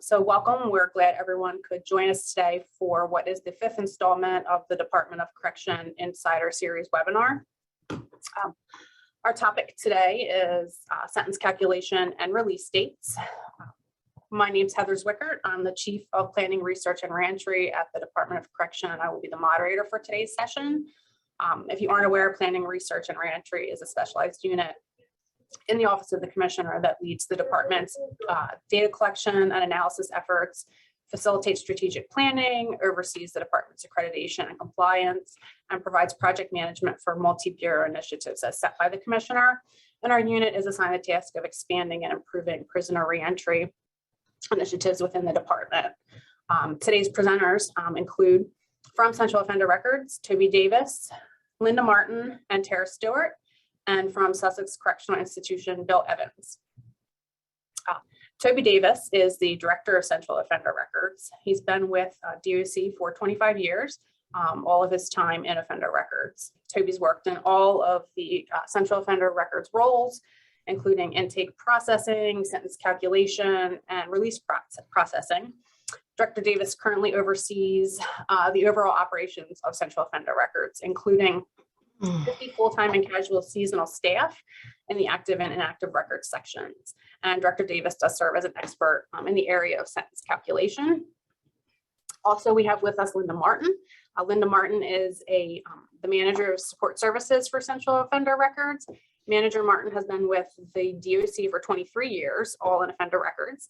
So welcome. We're glad everyone could join us today for what is the 5th installment of the Department of Correction Insider Series webinar. Our topic today is sentence calculation and release dates. My name is Heather Zwickert. I'm the Chief of Planning, Research, and Reentry at the Department of Correction, and I will be the moderator for today's session. If you aren't aware, Planning, Research, and Reentry is a specialized unit in the Office of the Commissioner that leads the department's data collection and analysis efforts, facilitates strategic planning, oversees the department's accreditation and compliance, and provides project management for multi-bureau initiatives as set by the Commissioner. And our unit is assigned the task of expanding and improving prisoner reentry initiatives within the department. Today's presenters include from Central Offender Records, Toby Davis, Linda Martin, and Tara Stewart, and from Sussex Correctional Institution, Bill Evans. Toby Davis is the Director of Central Offender Records. He's been with DOC for 25 years, all of his time in offender records. Toby's worked in all of the Central Offender Records roles, including intake processing, sentence calculation, and release processing. Director Davis currently oversees the overall operations of Central Offender Records, including 50 full-time and casual seasonal staff in the active and inactive records sections. And Director Davis does serve as an expert in the area of sentence calculation. Also, we have with us Linda Martin. Linda Martin is the manager of support services for Central Offender Records. Manager Martin has been with the DOC for 23 years, all in offender records.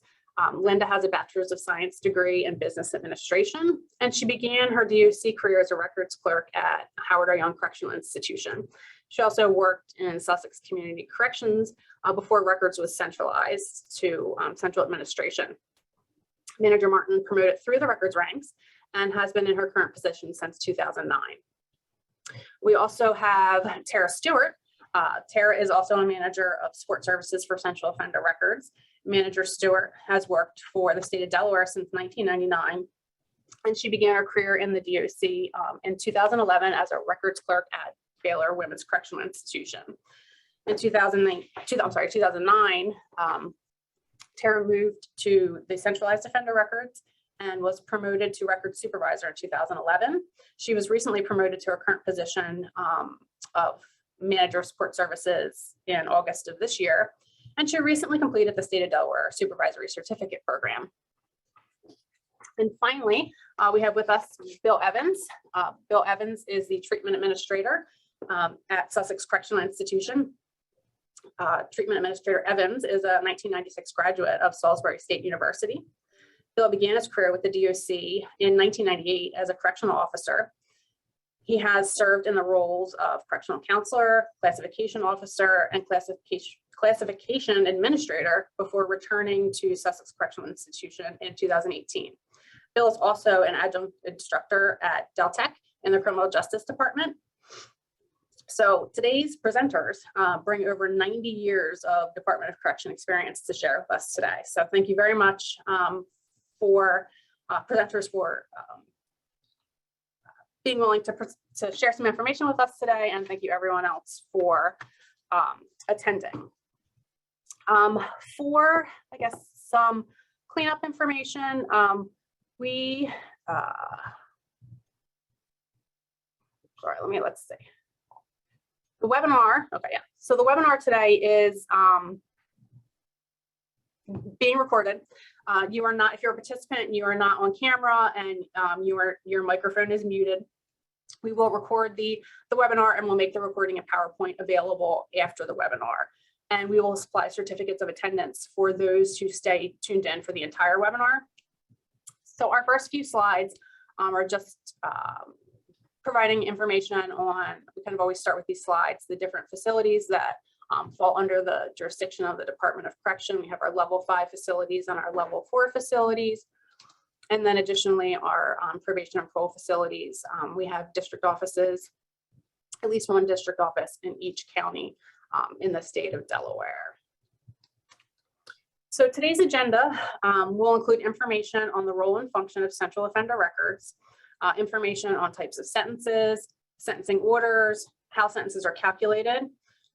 Linda has a Bachelor's of Science degree in Business Administration, and she began her DOC career as a records clerk at Howard R. Young Correctional Institution. She also worked in Sussex Community Corrections before records was centralized to Central Administration. Manager Martin promoted through the records ranks and has been in her current position since 2009. We also have Tara Stewart. Tara is also a manager of support services for Central Offender Records. Manager Stewart has worked for the state of Delaware since 1999, and she began her career in the DOC in 2011 as a records clerk at Delaware Women's Correctional Institution. In 2009, Tara moved to the centralized offender records and was promoted to records supervisor in 2011. She was recently promoted to her current position of manager of support services in August of this year. And she recently completed the state of Delaware supervisory certificate program. And finally, we have with us Bill Evans. Bill Evans is the treatment administrator at Sussex Correctional Institution. Treatment administrator Evans is a 1996 graduate of Salisbury State University. Bill began his career with the DOC in 1998 as a correctional officer. He has served in the roles of correctional counselor, classification officer, and classification administrator before returning to Sussex Correctional Institution in 2018. Bill is also an adjunct instructor at Deltech in the Criminal Justice Department. So today's presenters bring over 90 years of Department of Correction experience to share with us today. So thank you very much for presenters for being willing to share some information with us today, and thank you everyone else for attending. For, I guess, some cleanup information, let's see. The webinar, so the webinar today is being recorded. You are not, if you're a participant, you are not on camera, and your microphone is muted. We will record the webinar, and we'll make the recording in PowerPoint available after the webinar. And we will supply certificates of attendance for those who stay tuned in for the entire webinar. So our first few slides are just providing information on, we kind of always start with these slides, the different facilities that fall under the jurisdiction of the Department of Correction. We have our level 5 facilities and our level 4 facilities. And then additionally, our probation and parole facilities. We have district offices, at least one district office in each county in the state of Delaware. So today's agenda will include information on the role and function of Central Offender Records, information on types of sentences, sentencing orders, how sentences are calculated.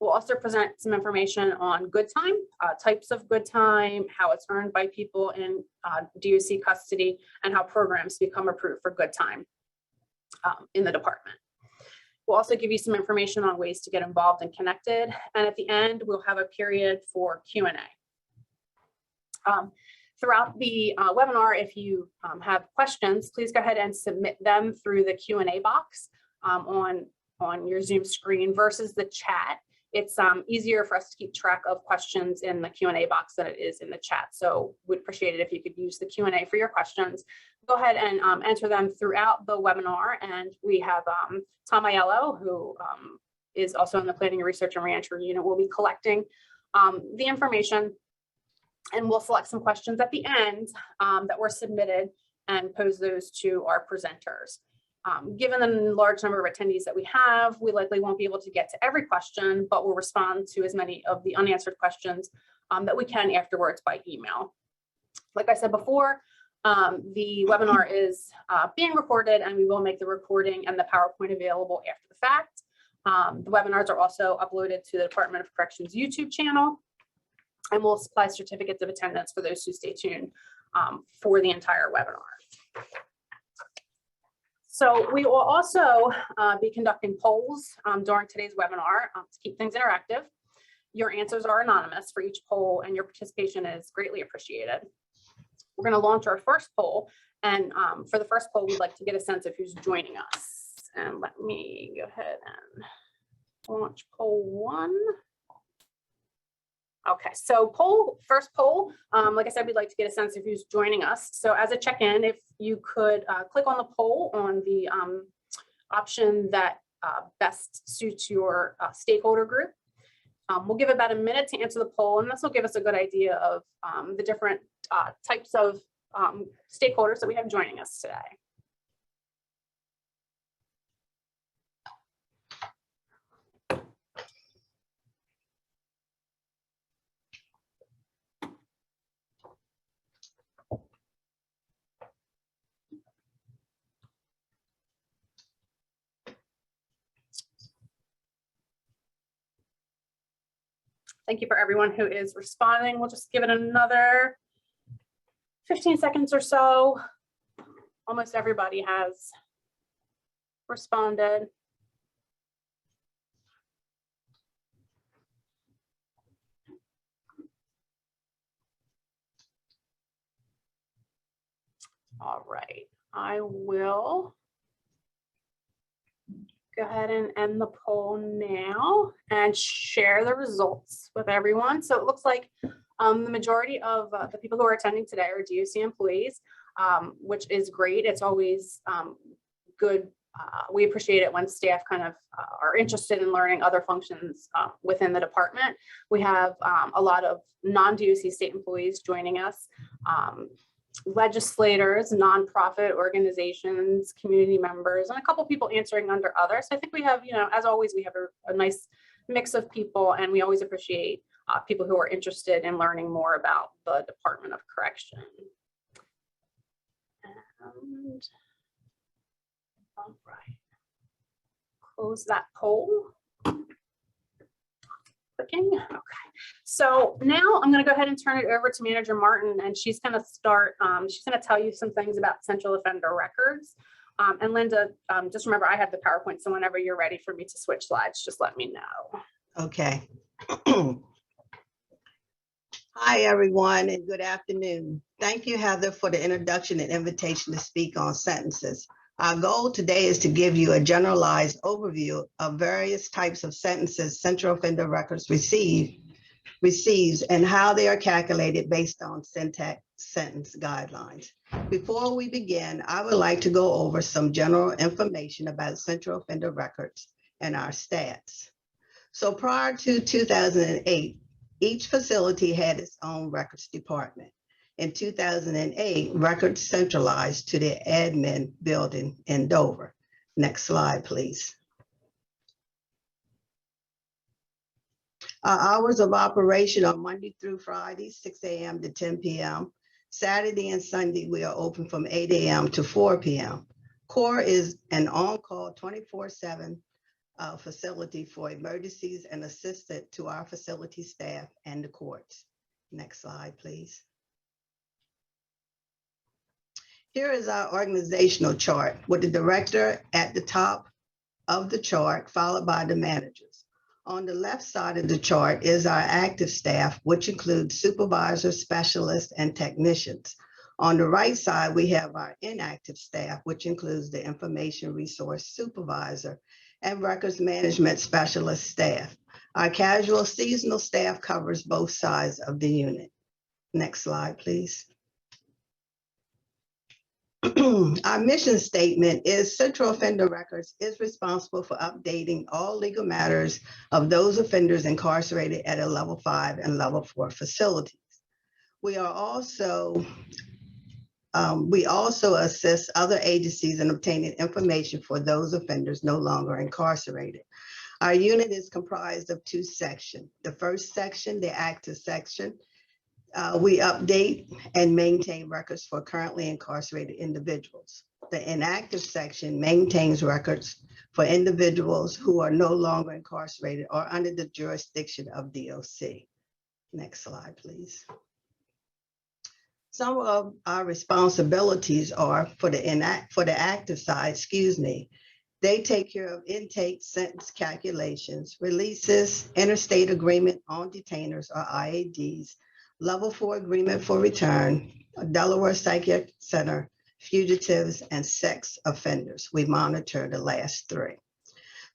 We'll also present some information on good time, types of good time, how it's earned by people in DOC custody, and how programs become approved for good time in the department. We'll also give you some information on ways to get involved and connected. And at the end, we'll have a period for Q&A. Throughout the webinar, if you have questions, please go ahead and submit them through the Q&A box on your Zoom screen versus the chat. It's easier for us to keep track of questions in the Q&A box than it is in the chat. So we'd appreciate it if you could use the Q&A for your questions. Go ahead and enter them throughout the webinar. And we have Tom Aiello, who is also in the Planning and Research and Reentry unit, will be collecting the information, and we'll select some questions at the end that were submitted and pose those to our presenters. Given the large number of attendees that we have, we likely won't be able to get to every question, but we'll respond to as many of the unanswered questions that we can afterwards by email. Like I said before, the webinar is being recorded, and we will make the recording and the PowerPoint available after the fact. The webinars are also uploaded to the Department of Corrections YouTube channel, and we'll supply certificates of attendance for those who stay tuned for the entire webinar. So we will also be conducting polls during today's webinar to keep things interactive. Your answers are anonymous for each poll, and your participation is greatly appreciated. We're going to launch our first poll, and for the first poll, we'd like to get a sense of who's joining us. And let me go ahead and launch poll 1. Okay, so first poll, like I said, we'd like to get a sense of who's joining us. So as a check-in, if you could click on the poll on the option that best suits your stakeholder group. We'll give about a minute to answer the poll, and this will give us a good idea of the different types of stakeholders that we have joining us today. Thank you for everyone who is responding. We'll just give it another 15 seconds or so. Almost everybody has responded. All right, I will go ahead and end the poll now and share the results with everyone. So it looks like the majority of the people who are attending today are DOC employees, which is great. It's always good. We appreciate it when staff kind of are interested in learning other functions within the department. We have a lot of non-DOC state employees joining us. Legislators, nonprofit organizations, community members, and a couple people answering under others. So I think we have, as always, we have a nice mix of people, and we always appreciate people who are interested in learning more about the Department of Correction. And all right, close that poll. Clicking. Okay, so now I'm going to go ahead and turn it over to Manager Martin, and she's going to start. She's going to tell you some things about central offender records. And Linda, just remember, I have the PowerPoint, so whenever you're ready for me to switch slides, just let me know. Okay. Hi, everyone, and good afternoon. Thank you, Heather, for the introduction and invitation to speak on sentences. Our goal today is to give you a generalized overview of various types of sentences Central Offender Records receives and how they are calculated based on syntax sentence guidelines. Before we begin, I would like to go over some general information about Central Offender Records and our stats. So prior to 2008, each facility had its own records department. In 2008, records centralized to the admin building in Dover. Next slide, please. Our hours of operation are Monday through Friday, 6 a.m. to 10 p.m. Saturday and Sunday, we are open from 8 a.m. to 4 p.m. CORE is an on-call 24/7 facility for emergencies and assisted to our facility staff and the courts. Next slide, please. Here is our organizational chart with the director at the top of the chart, followed by the managers. On the left side of the chart is our active staff, which includes supervisors, specialists, and technicians. On the right side, we have our inactive staff, which includes the information resource supervisor and records management specialist staff. Our casual seasonal staff covers both sides of the unit. Next slide, please. Our mission statement is Central Offender Records is responsible for updating all legal matters of those offenders incarcerated at a level 5 and level 4 facilities. We also assist other agencies in obtaining information for those offenders no longer incarcerated. Our unit is comprised of 2 sections. The first section, the active section, we update and maintain records for currently incarcerated individuals. The inactive section maintains records for individuals who are no longer incarcerated or under the jurisdiction of DOC. Next slide, please. Some of our responsibilities are for the active side, they take care of intake, sentence calculations, releases, interstate agreement on detainers or IADs, level 4 agreement for return, Delaware Psychiatric Center, fugitives, and sex offenders. We monitor the last 3.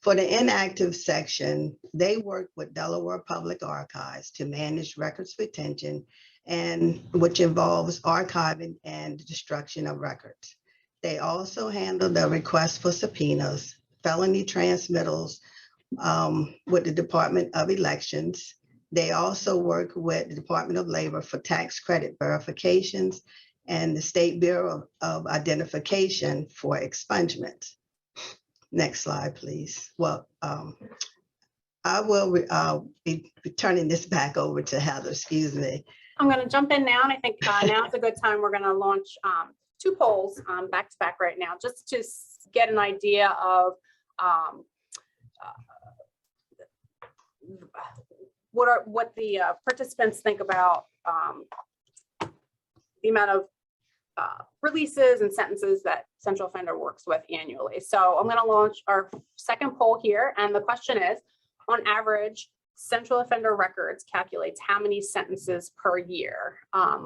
For the inactive section, they work with Delaware Public Archives to manage records retention, and which involves archiving and destruction of records. They also handle the request for subpoenas, felony transmittals with the Department of Elections. They also work with the Department of Labor for tax credit verifications and the State Bureau of Identification for expungements. Next slide, please. Well, I will be turning this back over to Heather, excuse me. I'm going to jump in now, and I think now is a good time. We're going to launch 2 polls back to back right now, just to get an idea of what the participants think about the amount of releases and sentences that Central Offender works with annually. So I'm going to launch our second poll here, and the question is, on average, Central Offender Records calculates how many sentences per year.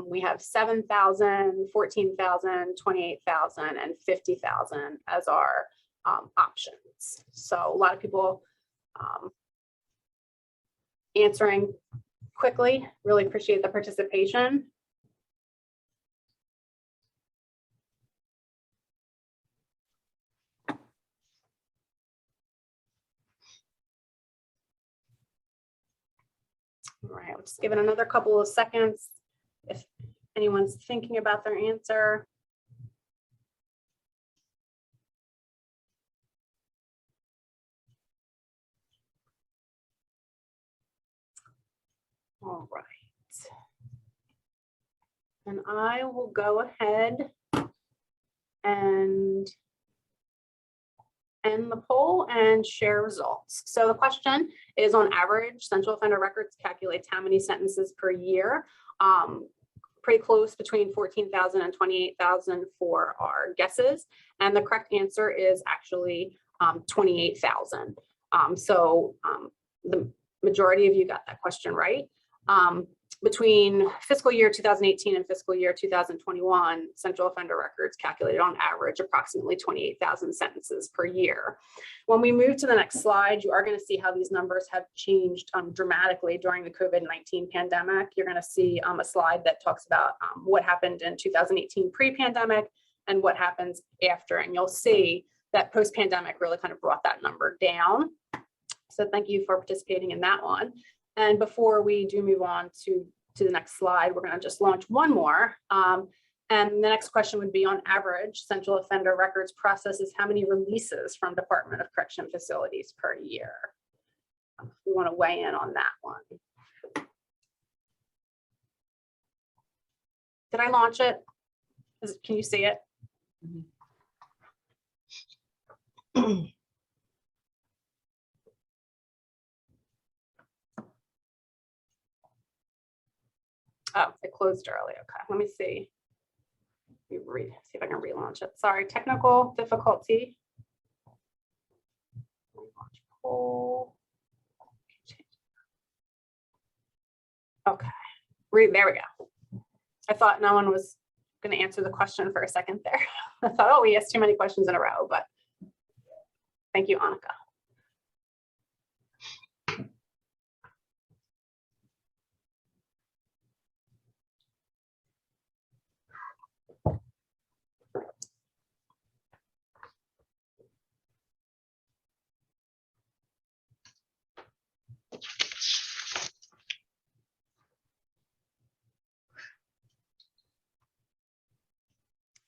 We have 7,000, 14,000, 28,000, and 50,000 as our options. So a lot of people answering quickly. Really appreciate the participation. All right, we'll just give it another couple of seconds if anyone's thinking about their answer. All right. And I will go ahead and end the poll and share results. So the question is, on average, Central Offender Records calculates how many sentences per year. Pretty close, between 14,000 and 28,000 for our guesses. And the correct answer is actually 28,000. So the majority of you got that question right. Between fiscal year 2018 and fiscal year 2021, Central Offender Records calculated on average approximately 28,000 sentences per year. When we move to the next slide, you are going to see how these numbers have changed dramatically during the COVID-19 pandemic. You're going to see a slide that talks about what happened in 2018 pre-pandemic and what happens after. And you'll see that post-pandemic really kind of brought that number down. So thank you for participating in that one. And before we do move on to the next slide, we're going to just launch one more. And the next question would be, on average, Central Offender Records processes how many releases from Department of Correction facilities per year? We want to weigh in on that one. Did I launch it? Can you see it? Oh, it closed early. Okay, let me see. See if I can relaunch it. Sorry, technical difficulty. Relaunch poll. Okay, there we go. I thought no one was going to answer the question for a second there. I thought, oh, we asked too many questions in a row, but thank you, Annika.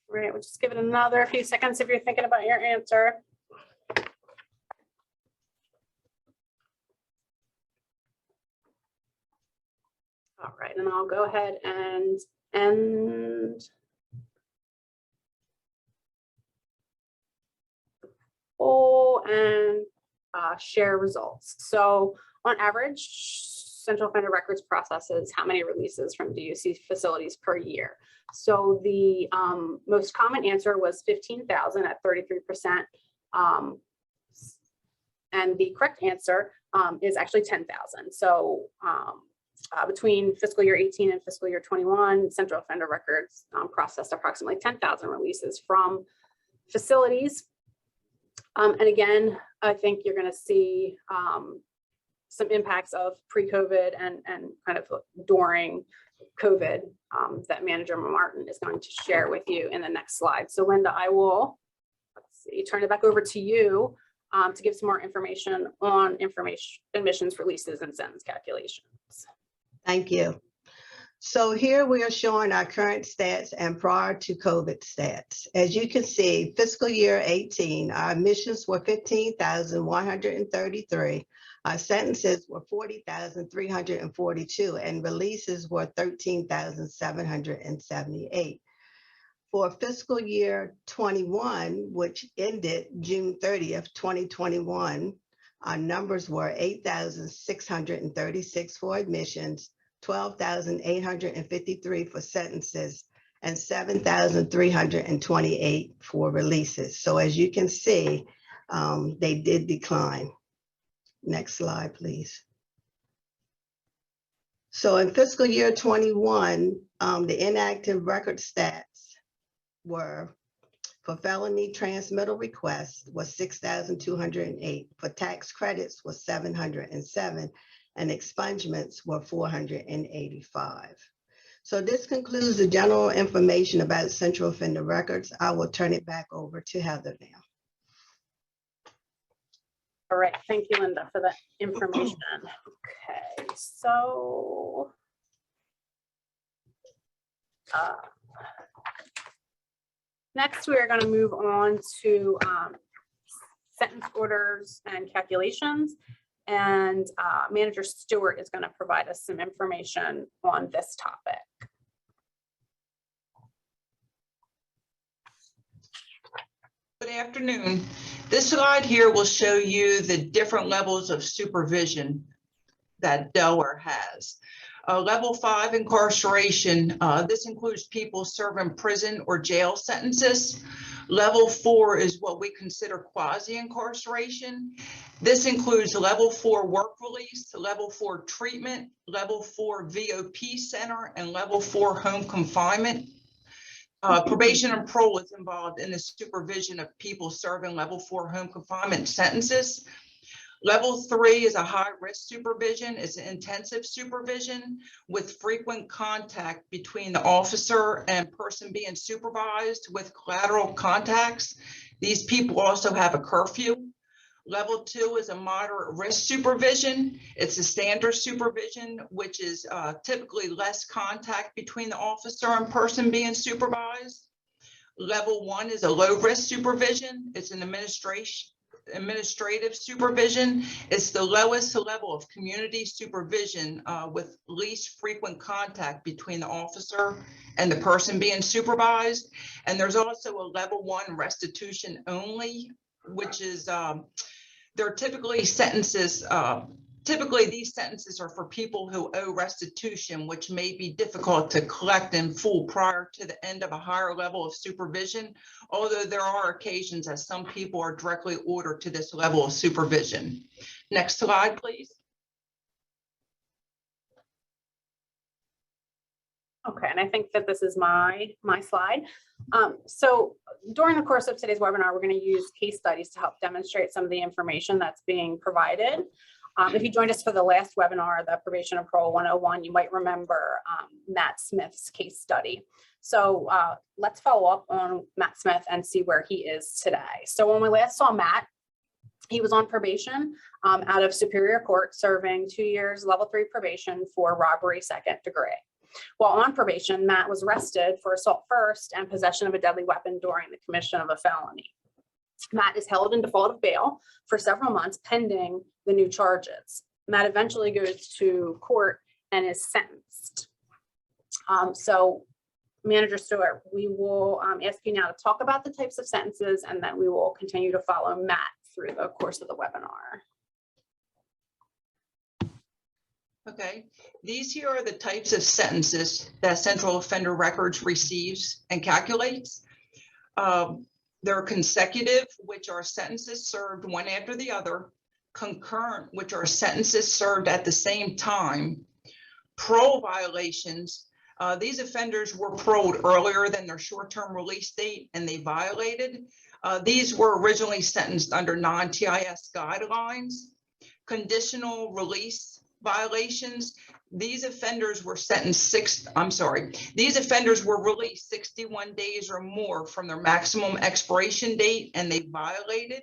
Right, we'll just give it another few seconds if you're thinking about your answer. All right, and I'll go ahead and end the poll and share results. So on average, Central Offender Records processes how many releases from DOC facilities per year? So the most common answer was 15,000 at 33%. And the correct answer is actually 10,000. So between fiscal year 18 and fiscal year 21, Central Offender Records processed approximately 10,000 releases from facilities. And again, I think you're going to see some impacts of pre-COVID and kind of during COVID that Manager Martin is going to share with you in the next slide. So Linda, I will, turn it back over to you to give some more information on admissions, releases, and sentence calculations. Thank you. So here we are showing our current stats and prior to COVID stats. As you can see, fiscal year 18, our admissions were 15,133. Our sentences were 40,342 and releases were 13,778. For fiscal year 21, which ended June 30th, 2021, our numbers were 8,636 for admissions, 12,853 for sentences, and 7,328 for releases. So as you can see, they did decline. Next slide, please. So in fiscal year 21, the inactive record stats were for felony transmittal requests was 6,208, for tax credits was 707, and expungements were 485. So this concludes the general information about Central Offender Records. I will turn it back over to Heather now. All right, thank you, Linda, for that information. Okay, so next we are going to move on to sentence orders and calculations, and Manager Stewart is going to provide us some information on this topic. Good afternoon. This slide here will show you the different levels of supervision that Delaware has. Level 5 incarceration, this includes people serving prison or jail sentences. Level 4 is what we consider quasi-incarceration. This includes level 4 work release, level 4 treatment, level 4 VOP center, and level 4 home confinement. Probation and parole is involved in the supervision of people serving level 4 home confinement sentences. Level 3 is a high-risk supervision. It's an intensive supervision with frequent contact between the officer and person being supervised with collateral contacts. These people also have a curfew. Level 2 is a moderate risk supervision. It's a standard supervision, which is typically less contact between the officer and person being supervised. Level 1 is a low risk supervision. It's an administrative supervision. It's the lowest level of community supervision with least frequent contact between the officer and the person being supervised. And there's also a level 1 restitution only, which is they're typically sentences Typically, these sentences are for people who owe restitution, which may be difficult to collect in full prior to the end of a higher level of supervision, although there are occasions that some people are directly ordered to this level of supervision. Next slide, please. Okay, and I think that this is my slide. So during the course of today's webinar, we're going to use case studies to help demonstrate some of the information that's being provided. If you joined us for the last webinar, the Probation and Parole 101, you might remember Matt Smith's case study. So let's follow up on Matt Smith and see where he is today. So when we last saw Matt, he was on probation out of Superior Court, serving 2 years level 3 probation for robbery 2nd degree. While on probation, Matt was arrested for assault first and possession of a deadly weapon during the commission of a felony. Matt is held in default of bail for several months pending the new charges. Matt eventually goes to court and is sentenced. So Manager Stewart, we will ask you now to talk about the types of sentences, and then we will continue to follow Matt through the course of the webinar. Okay, these here are the types of sentences that Central Offender Records receives and calculates. They're consecutive, which are sentences served one after the other. Concurrent, which are sentences served at the same time. Parole violations, these offenders were paroled earlier than their short-term release date and they violated. These were originally sentenced under non-TIS guidelines. Conditional release violations, these offenders were these offenders were released 61 days or more from their maximum expiration date and they violated.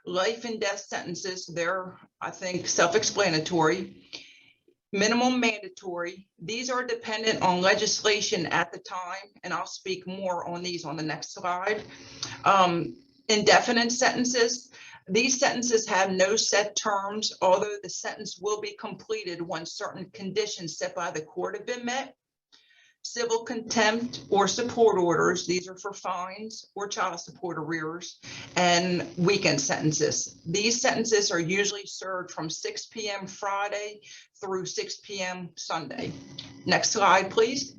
Life and death sentences, they're, I think, self-explanatory. Minimum mandatory, these are dependent on legislation at the time, and I'll speak more on these on the next slide. Indefinite sentences, these sentences have no set terms, although the sentence will be completed once certain conditions set by the court have been met. Civil contempt or support orders, these are for fines or child support arrears, and weekend sentences. These sentences are usually served from 6 p.m. Friday through 6 p.m. Sunday. Next slide, please.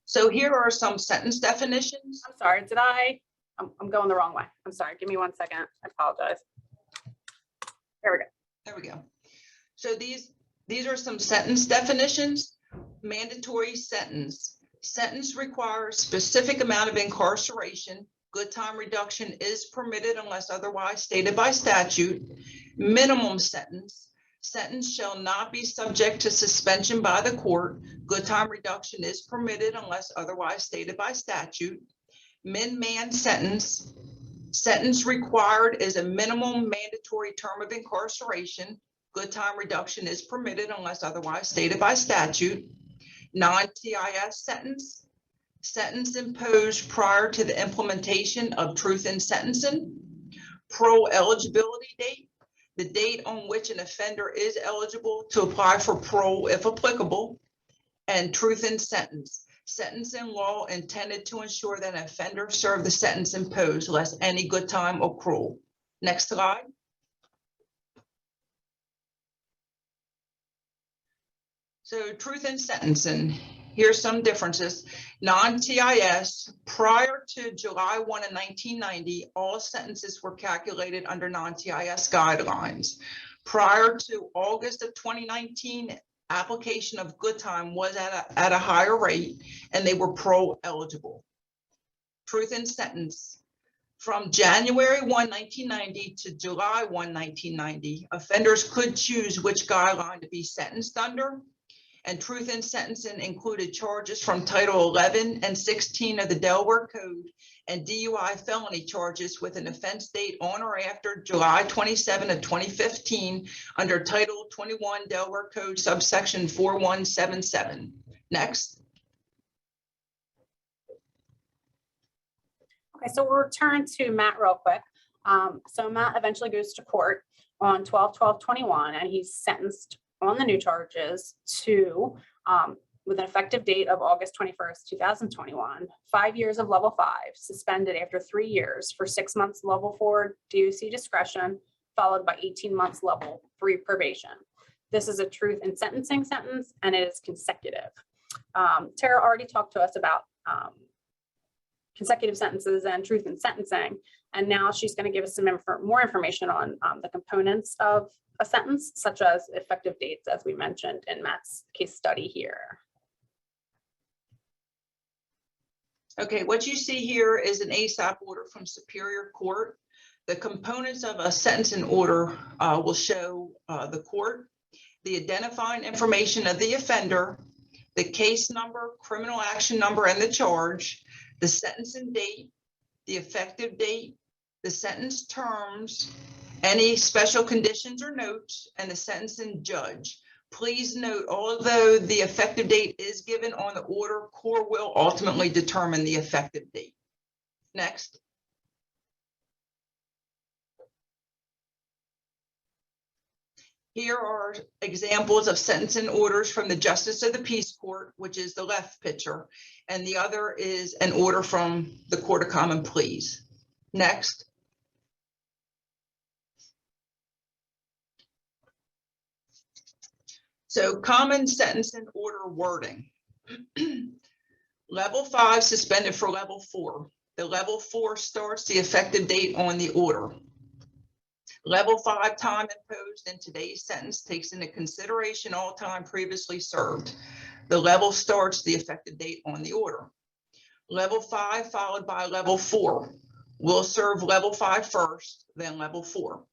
So here are some sentence definitions. I'm sorry, I'm going the wrong way. I'm sorry, give me 1 second. I apologize. There we go. There we go. So these are some sentence definitions. Mandatory sentence. Sentence requires specific amount of incarceration. Good time reduction is permitted unless otherwise stated by statute. Minimum sentence. Sentence shall not be subject to suspension by the court. Good time reduction is permitted unless otherwise stated by statute. Min-man sentence. Sentence required is a minimum mandatory term of incarceration. Good time reduction is permitted unless otherwise stated by statute. Non-TIS sentence. Sentence imposed prior to the implementation of truth in sentencing. Parole eligibility date. The date on which an offender is eligible to apply for parole if applicable. And truth in sentence. Sentence in law intended to ensure that an offender serve the sentence imposed less any good time or cruel. Next slide. So truth in sentencing, here's some differences. Non-TIS, prior to July 1 of 1990, all sentences were calculated under non-TIS guidelines. Prior to August of 2019, application of good time was at a higher rate and they were parole eligible. Truth in sentence. From January 1, 1990 to July 1, 1990, offenders could choose which guideline to be sentenced under. And truth in sentencing included charges from Title 11 and 16 of the Delaware Code and DUI felony charges with an offense date on or after July 27 of 2015 under Title 21 Delaware Code subsection 4177. Next. Okay, so we'll return to Matt real quick. So Matt eventually goes to court on 12/12/21 and he's sentenced on the new charges to with an effective date of August 21st, 2021, 5 years of level 5, suspended after 3 years for 6 months level 4 DOC discretion, followed by 18 months level 3 probation. This is a truth in sentencing sentence, and it is consecutive. Tara already talked to us about consecutive sentences and truth in sentencing, and now she's going to give us some more information on the components of a sentence, such as effective dates, as we mentioned in Matt's case study here. Okay, what you see here is an ASAP order from Superior Court. The components of a sentencing order will show the court, the identifying information of the offender, the case number, criminal action number, and the charge, the sentencing date, the effective date, the sentence terms, any special conditions or notes, and the sentencing judge. Please note, although the effective date is given on the order, court will ultimately determine the effective date. Next. Here are examples of sentencing orders from the Justice of the Peace Court, which is the left picture, and the other is an order from the Court of Common Pleas. Next. So common sentencing order wording. Level 5 suspended for level 4. The level 4 starts the effective date on the order. Level 5 time imposed in today's sentence takes into consideration all time previously served. The level starts the effective date on the order. Level 5 followed by level 4. We'll serve level 5 first, then level 4.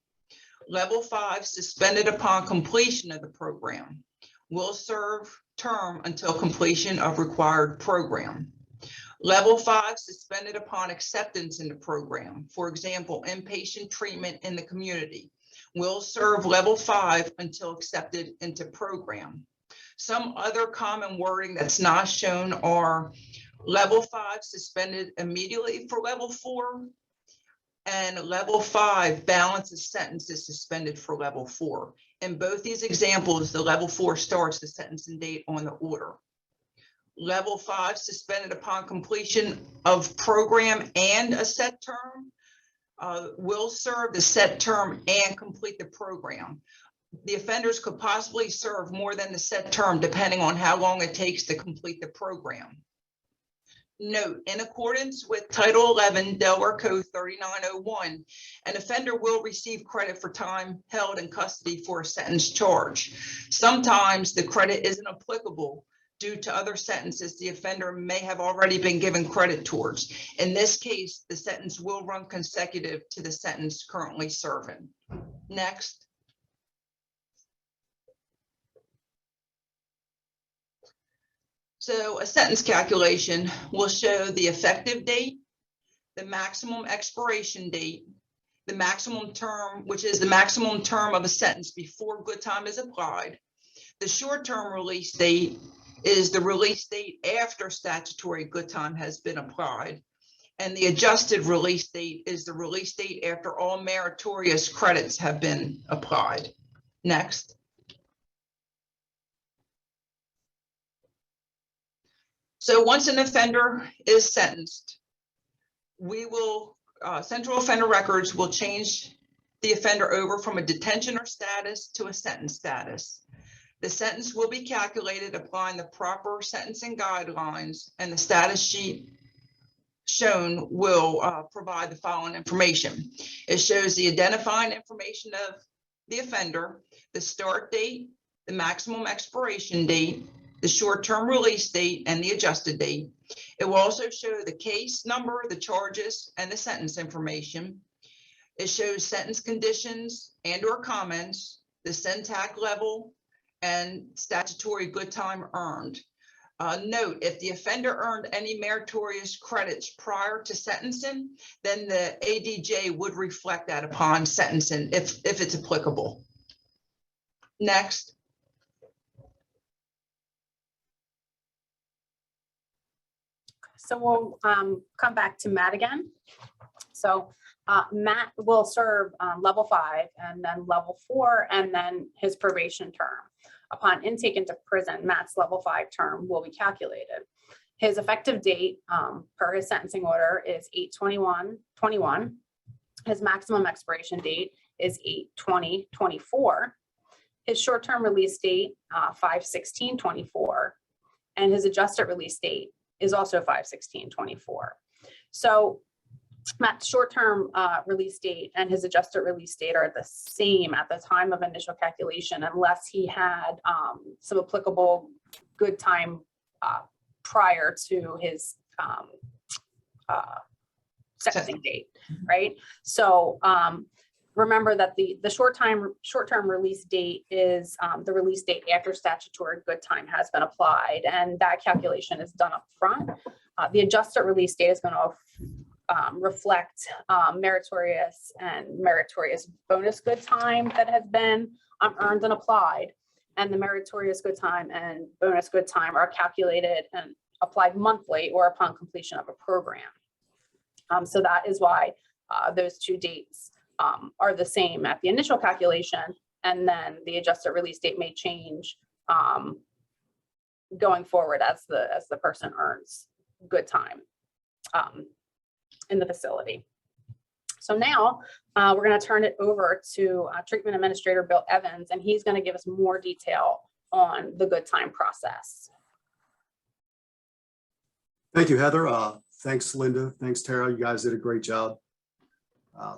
Level 5 suspended upon completion of the program. Will serve term until completion of required program. Level 5 suspended upon acceptance in the program. For example, inpatient treatment in the community. Will serve level 5 until accepted into program. Some other common wording that's not shown are level 5 suspended immediately for level 4, and level 5 balance of sentences suspended for level 4. In both these examples, the level 4 starts the sentencing date on the order. Level 5 suspended upon completion of program and a set term will serve the set term and complete the program. The offenders could possibly serve more than the set term depending on how long it takes to complete the program. Note, in accordance with Title 11, Delaware Code 3901, an offender will receive credit for time held in custody for a sentence charge. Sometimes the credit isn't applicable due to other sentences the offender may have already been given credit towards. In this case, the sentence will run consecutive to the sentence currently serving. Next. So a sentence calculation will show the effective date, the maximum expiration date, the maximum term, which is the maximum term of a sentence before good time is applied. The short-term release date is the release date after statutory good time has been applied. And the adjusted release date is the release date after all meritorious credits have been applied. Next. So once an offender is sentenced, we will, Central Offender Records will change the offender over from a detention or status to a sentence status. The sentence will be calculated applying the proper sentencing guidelines, and the status sheet shown will provide the following information. It shows the identifying information of the offender, the start date, the maximum expiration date, the short-term release date, and the adjusted date. It will also show the case number, the charges, and the sentence information. It shows sentence conditions and/or comments, the syntax level, and statutory good time earned. Note, if the offender earned any meritorious credits prior to sentencing, then the ADJ would reflect that upon sentencing if it's applicable. Next. So we'll come back to Matt again. So Matt will serve level 5 and then level 4 and then his probation term. upon intake into prison, Matt's level 5 term will be calculated. His effective date per his sentencing order is 8/21/21. His maximum expiration date is 8/20/24. His short-term release date, 5/16/24. And his adjusted release date is also 5/16/24. So Matt's short-term release date and his adjusted release date are the same at the time of initial calculation, unless he had some applicable good time prior to his sentencing date, right? So remember that the short-term release date is the release date after statutory good time has been applied, and that calculation is done up front. The adjusted release date is going to reflect meritorious bonus good time that has been earned and applied, and the meritorious good time and bonus good time are calculated and applied monthly or upon completion of a program. So that is why those two dates are the same at the initial calculation, and then the adjusted release date may change going forward as the person earns good time in the facility. So now we're going to turn it over to Treatment Administrator Bill Evans, and he's going to give us more detail on the good time process. Thank you, Heather. Thanks, Linda. Thanks, Tara. You guys did a great job.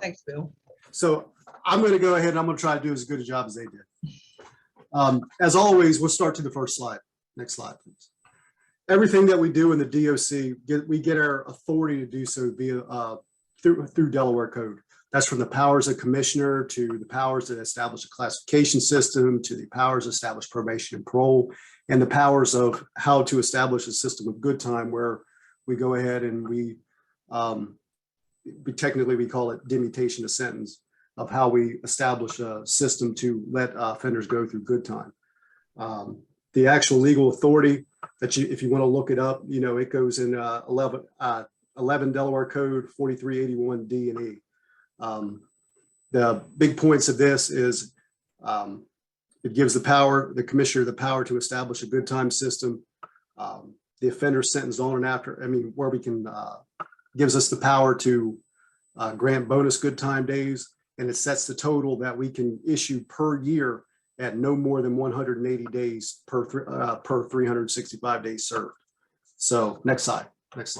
Thanks, Bill. So I'm going to go ahead and I'm going to try to do as good a job as they did. As always, we'll start to the first slide. Next slide, please. Everything that we do in the DOC, we get our authority to do so via through Delaware Code. That's from the powers of commissioner to the powers that establish a classification system to the powers to establish probation and parole, and the powers of how to establish a system of good time, where we go ahead and we technically we call it demutation of sentence, of how we establish a system to let offenders go through good time. The actual legal authority that if you want to look it up, it goes in 11 Delaware Code 4381 D and E. The big points of this is it gives the commissioner the power to establish a good time system. The offender sentenced on and after, where we can, gives us the power to grant bonus good time days, and it sets the total that we can issue per year at no more than 180 days per 365 days served. So next slide, please.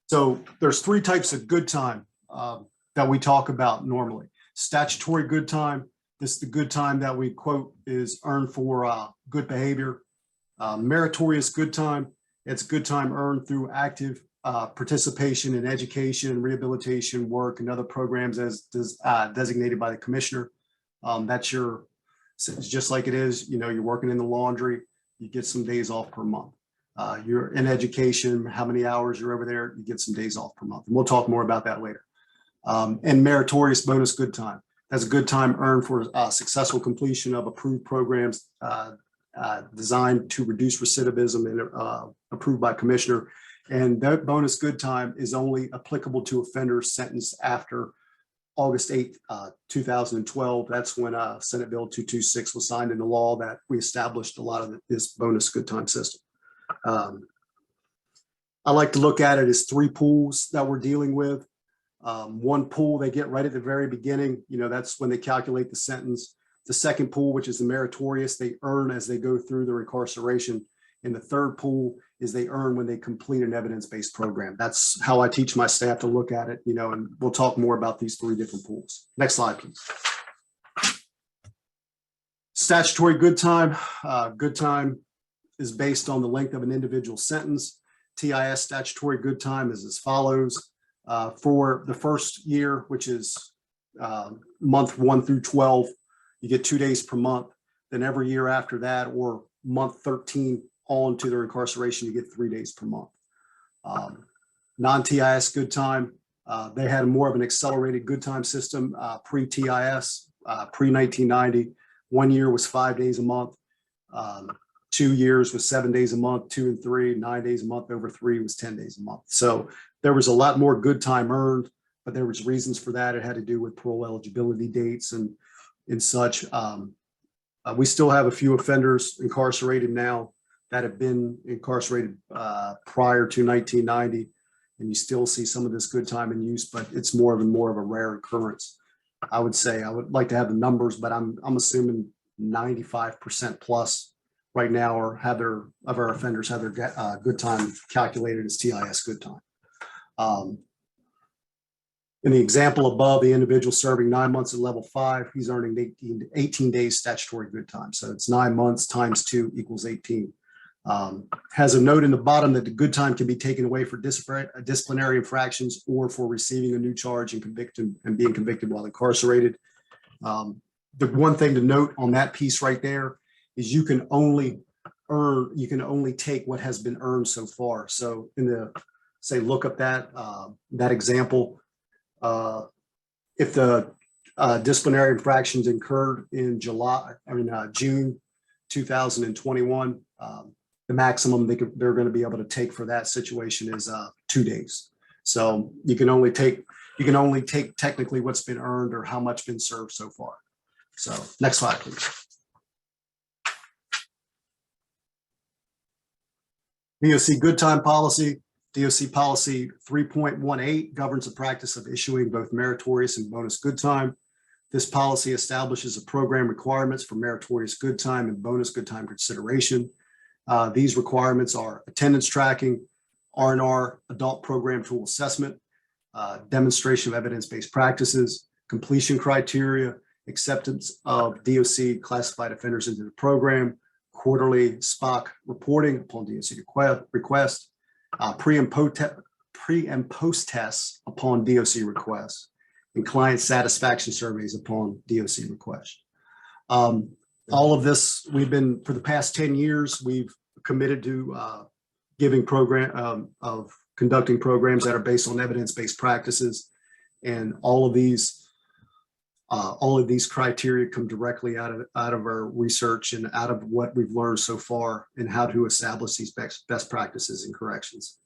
So there's three types of good time that we talk about normally. Statutory good time, this is the good time that we quote is earned for good behavior. Meritorious good time, it's good time earned through active participation in education and rehabilitation work and other programs as designated by the commissioner. That's it's just like it is, you're working in the laundry, you get some days off per month. You're in education, how many hours you're over there, you get some days off per month. And we'll talk more about that later. And meritorious bonus good time. That's a good time earned for successful completion of approved programs designed to reduce recidivism and approved by commissioner. And that bonus good time is only applicable to offenders sentenced after August 8th, 2012. That's when Senate Bill 226 was signed into law, that we established a lot of this bonus good time system. I like to look at it as three pools that we're dealing with. One pool they get right at the very beginning, that's when they calculate the sentence. The second pool, which is the meritorious, they earn as they go through their incarceration. And the third pool is they earn when they complete an evidence-based program. That's how I teach my staff to look at it, and we'll talk more about these three different pools. Next slide, please. Statutory good time. Good time is based on the length of an individual sentence. TIS statutory good time is as follows. For the first year, which is month 1 through 12, you get 2 days per month. Then every year after that, or month 13 on to their incarceration, you get 3 days per month. Non-TIS good time, they had more of an accelerated good time system pre-TIS, pre-1990. 1 year was 5 days a month. 2 years was 7 days a month, 2 and 3, 9 days a month, over 3 was 10 days a month. So there was a lot more good time earned, but there was reasons for that. It had to do with parole eligibility dates and and such. We still have a few offenders incarcerated now that have been incarcerated prior to 1990, and you still see some of this good time in use, but it's more of a rare occurrence. I would say, I would like to have the numbers, but I'm assuming 95% plus right now of our offenders have their good time calculated as TIS good time. In the example above, the individual serving 9 months at level 5, he's earning 18 days statutory good time. So it's 9 months times 2 equals 18. Has a note in the bottom that the good time can be taken away for disciplinary infractions or for receiving a new charge and being convicted while incarcerated. The one thing to note on that piece right there is you can only take what has been earned so far. So in the, say, look up that example, if the disciplinary infractions incurred in June 2021, the maximum they're going to be able to take for that situation is 2 days. So you can only take technically what's been earned or how much been served so far. So next slide, please. DOC good time policy. DOC policy 3.18 governs the practice of issuing both meritorious and bonus good time. This policy establishes a program requirements for meritorious good time and bonus good time consideration. These requirements are attendance tracking, R&R, adult program tool assessment, demonstration of evidence-based practices, completion criteria, acceptance of DOC classified offenders into the program, quarterly SPOC reporting upon DOC request, pre and post tests upon DOC request, and client satisfaction surveys upon DOC request. All of this, for the past 10 years, we've committed to conducting programs that are based on evidence-based practices. And all of these criteria come directly out of our research and out of what we've learned so far in how to establish these best practices in corrections.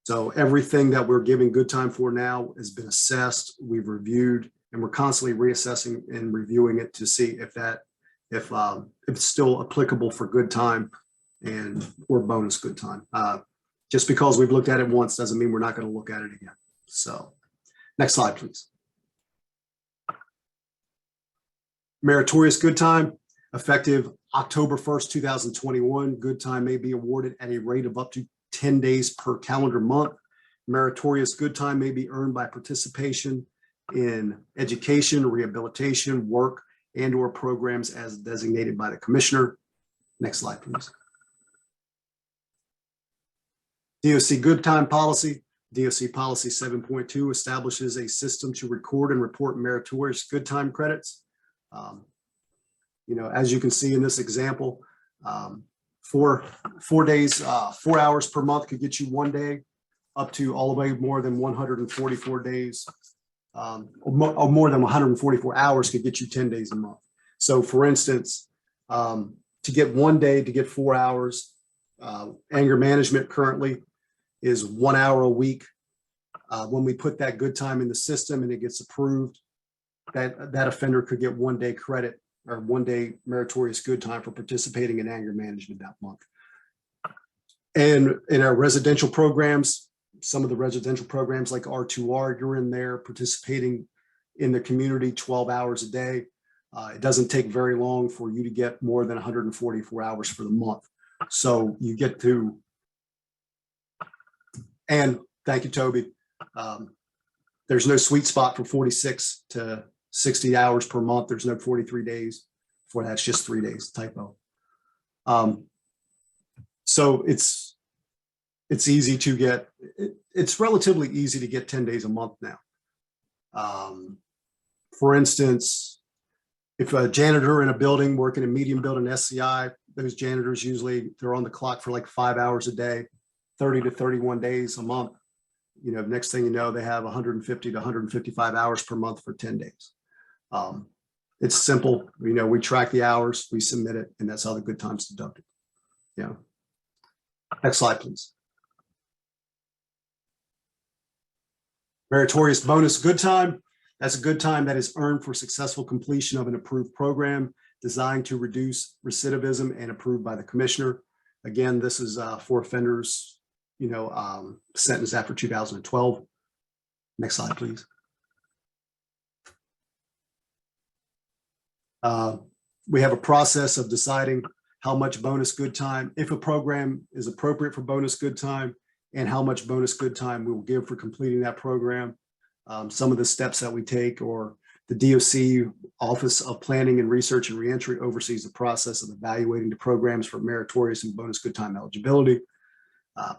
So everything that we're giving good time for now has been assessed, we've reviewed, and we're constantly reassessing and reviewing it to see if it's still applicable for good time or bonus good time. Just because we've looked at it once doesn't mean we're not going to look at it again. So next slide, please. Meritorious good time, effective October 1st, 2021. Good time may be awarded at a rate of up to 10 days per calendar month. Meritorious good time may be earned by participation in education, rehabilitation, work, and/or programs as designated by the commissioner. Next slide, please. DOC good time policy. DOC policy 7.2 establishes a system to record and report meritorious good time credits. As you can see in this example, 4 hours per month could get you 1 day, up to all the way more than 144 days, or more than 144 hours could get you 10 days a month. So for instance, to get 1 day, to get 4 hours, anger management currently is 1 hour a week. When we put that good time in the system and it gets approved, that offender could get 1 day credit or 1 day meritorious good time for participating in anger management that month. And in our residential programs, some of the residential programs like R2R, you're in there participating in the community 12 hours a day. It doesn't take very long for you to get more than 144 hours for the month. So you get to, and thank you, Toby. There's no sweet spot for 46 to 60 hours per month. There's no 43 days for that. It's just 3 days, typo. So it's easy to get, it's relatively easy to get 10 days a month now. For instance, if a janitor in a building working in medium building SCI, those janitors usually, they're on the clock for like 5 hours a day, 30 to 31 days a month. Next thing you know, they have 150 to 155 hours per month for 10 days. It's simple. We track the hours, we submit it, and that's how the good time's deducted. Yeah. Next slide, please. Meritorious bonus good time. That's a good time that is earned for successful completion of an approved program designed to reduce recidivism and approved by the commissioner. Again, this is for offenders, sentenced after 2012. Next slide, please. We have a process of deciding how much bonus good time, if a program is appropriate for bonus good time, and how much bonus good time we will give for completing that program. Some of the steps that we take, or the DOC Office of Planning and Research and Reentry oversees the process of evaluating the programs for meritorious and bonus good time eligibility.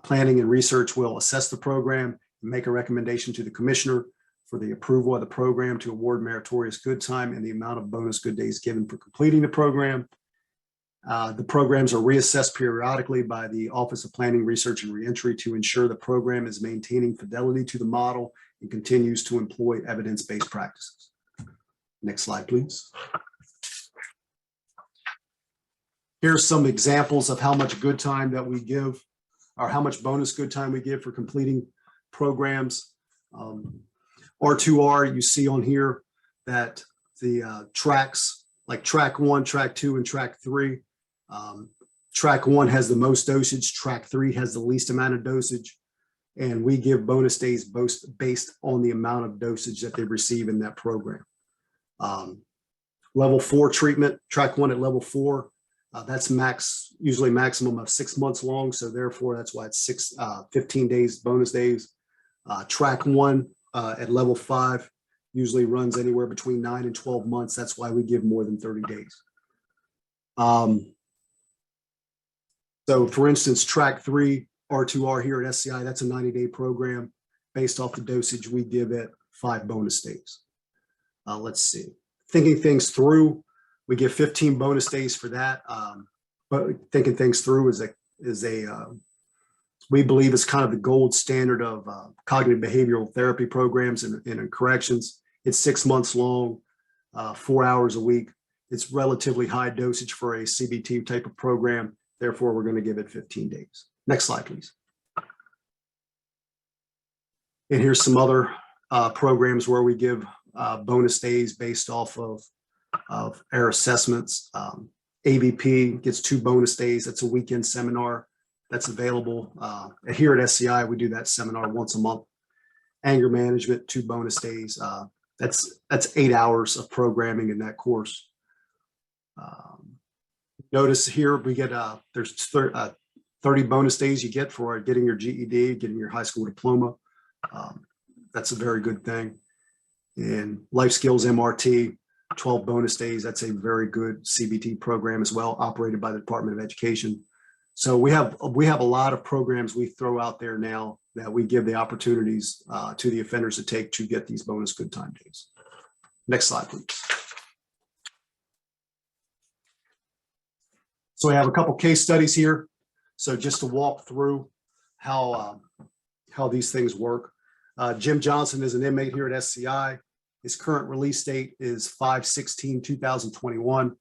Planning and Research will assess the program and make a recommendation to the commissioner for the approval of the program to award meritorious good time and the amount of bonus good days given for completing the program. The programs are reassessed periodically by the Office of Planning, Research, and Reentry to ensure the program is maintaining fidelity to the model and continues to employ evidence-based practices. Next slide, please. Here's some examples of how much good time that we give, or how much bonus good time we give for completing programs. R2R, you see on here that the tracks, like track 1, track 2, and track 3. Track 1 has the most dosage, track 3 has the least amount of dosage, and we give bonus days based on the amount of dosage that they receive in that program. Level 4 treatment, track 1 at level 4, that's usually maximum of 6 months long, so therefore that's why it's 15 days bonus days. Track 1 at level 5 usually runs anywhere between 9 and 12 months. That's why we give more than 30 days. So for instance, track 3, R2R here at SCI, that's a 90-day program. Based off the dosage, we give it 5 bonus days. Let's see. Thinking things through, we give 15 bonus days for that. But thinking things through we believe is kind of the gold standard of cognitive behavioral therapy programs in corrections. It's 6 months long, 4 hours a week. It's relatively high dosage for a CBT type of program. Therefore, we're going to give it 15 days. Next slide, please. And here's some other programs where we give bonus days based off of our assessments. AVP gets 2 bonus days. That's a weekend seminar that's available. Here at SCI, we do that seminar once a month. Anger management, 2 bonus days. That's 8 hours of programming in that course. Notice here we get there's 30 bonus days you get for getting your GED, getting your high school diploma. That's a very good thing. And life skills MRT, 12 bonus days. That's a very good CBT program as well, operated by the Department of Education. So we have a lot of programs we throw out there now that we give the opportunities to the offenders to take to get these bonus good time days. Next slide, please. So we have a couple case studies here. So just to walk through how these things work. Jim Johnson is an inmate here at SCI. His current release date is 5/16/2021.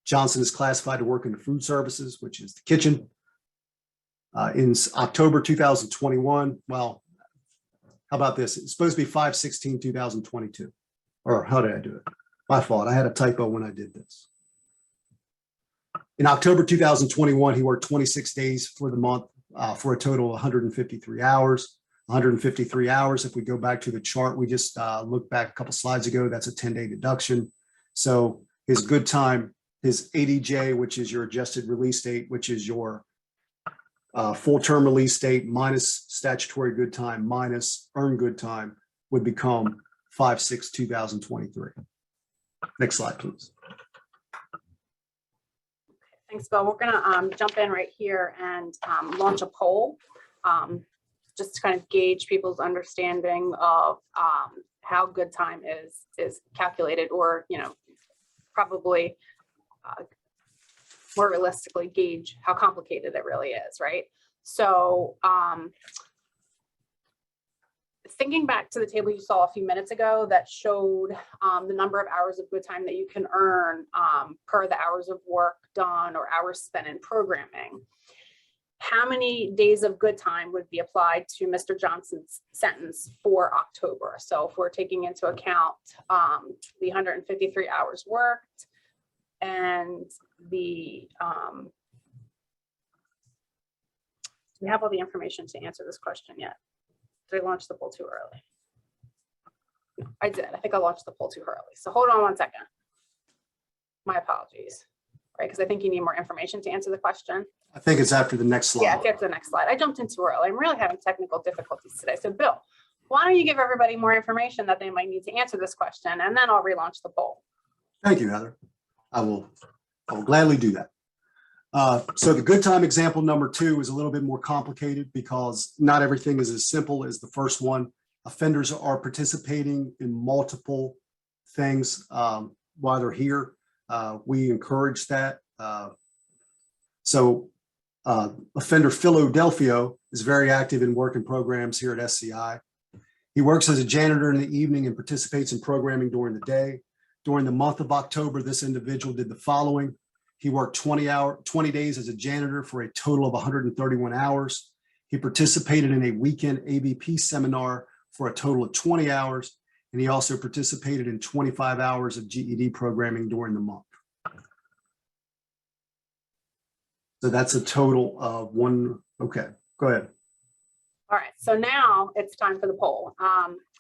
Johnson is classified to work in the food services, which is the kitchen. In October 2021, well, how about this? It's supposed to be 5/16/2022. Or how did I do it? My fault. I had a typo when I did this. In October 2021, he worked 26 days for the month for a total of 153 hours. 153 hours, if we go back to the chart, we just looked back a couple slides ago, that's a 10-day deduction. So his good time, his ADJ, which is your adjusted release date, which is your full-term release date minus statutory good time minus earned good time, would become 5/6/2023. Next slide, please. Thanks, Bill. We're going to jump in right here and launch a poll just to kind of gauge people's understanding of how good time is calculated, or, probably more realistically gauge how complicated it really is, right? So thinking back to the table you saw a few minutes ago that showed the number of hours of good time that you can earn per the hours of work done or hours spent in programming. how many days of good time would be applied to Mr. Johnson's sentence for October? So if we're taking into account the 153 hours worked and the, do we have all the information to answer this question yet? Did I launch the poll too early? No, I did. I think I launched the poll too early. So hold on one second. My apologies, right? Because I think you need more information to answer the question. I think it's after the next slide. Yeah, get to the next slide. I jumped in too early. I'm really having technical difficulties today. So Bill, why don't you give everybody more information that they might need to answer this question, and then I'll relaunch the poll. Thank you, Heather. I will gladly do that. So the good time example number 2 is a little bit more complicated because not everything is as simple as the first one. Offenders are participating in multiple things while they're here. We encourage that. Offender Philadelphia is very active in work and programs here at SCI. He works as a janitor in the evening and participates in programming during the day. During the month of October, this individual did the following. He worked 20 days as a janitor for a total of 131 hours. He participated in a weekend ABP seminar for a total of 20 hours. And he also participated in 25 hours of GED programming during the month. So that's a total of one. Okay, go ahead. All right, so now it's time for the poll.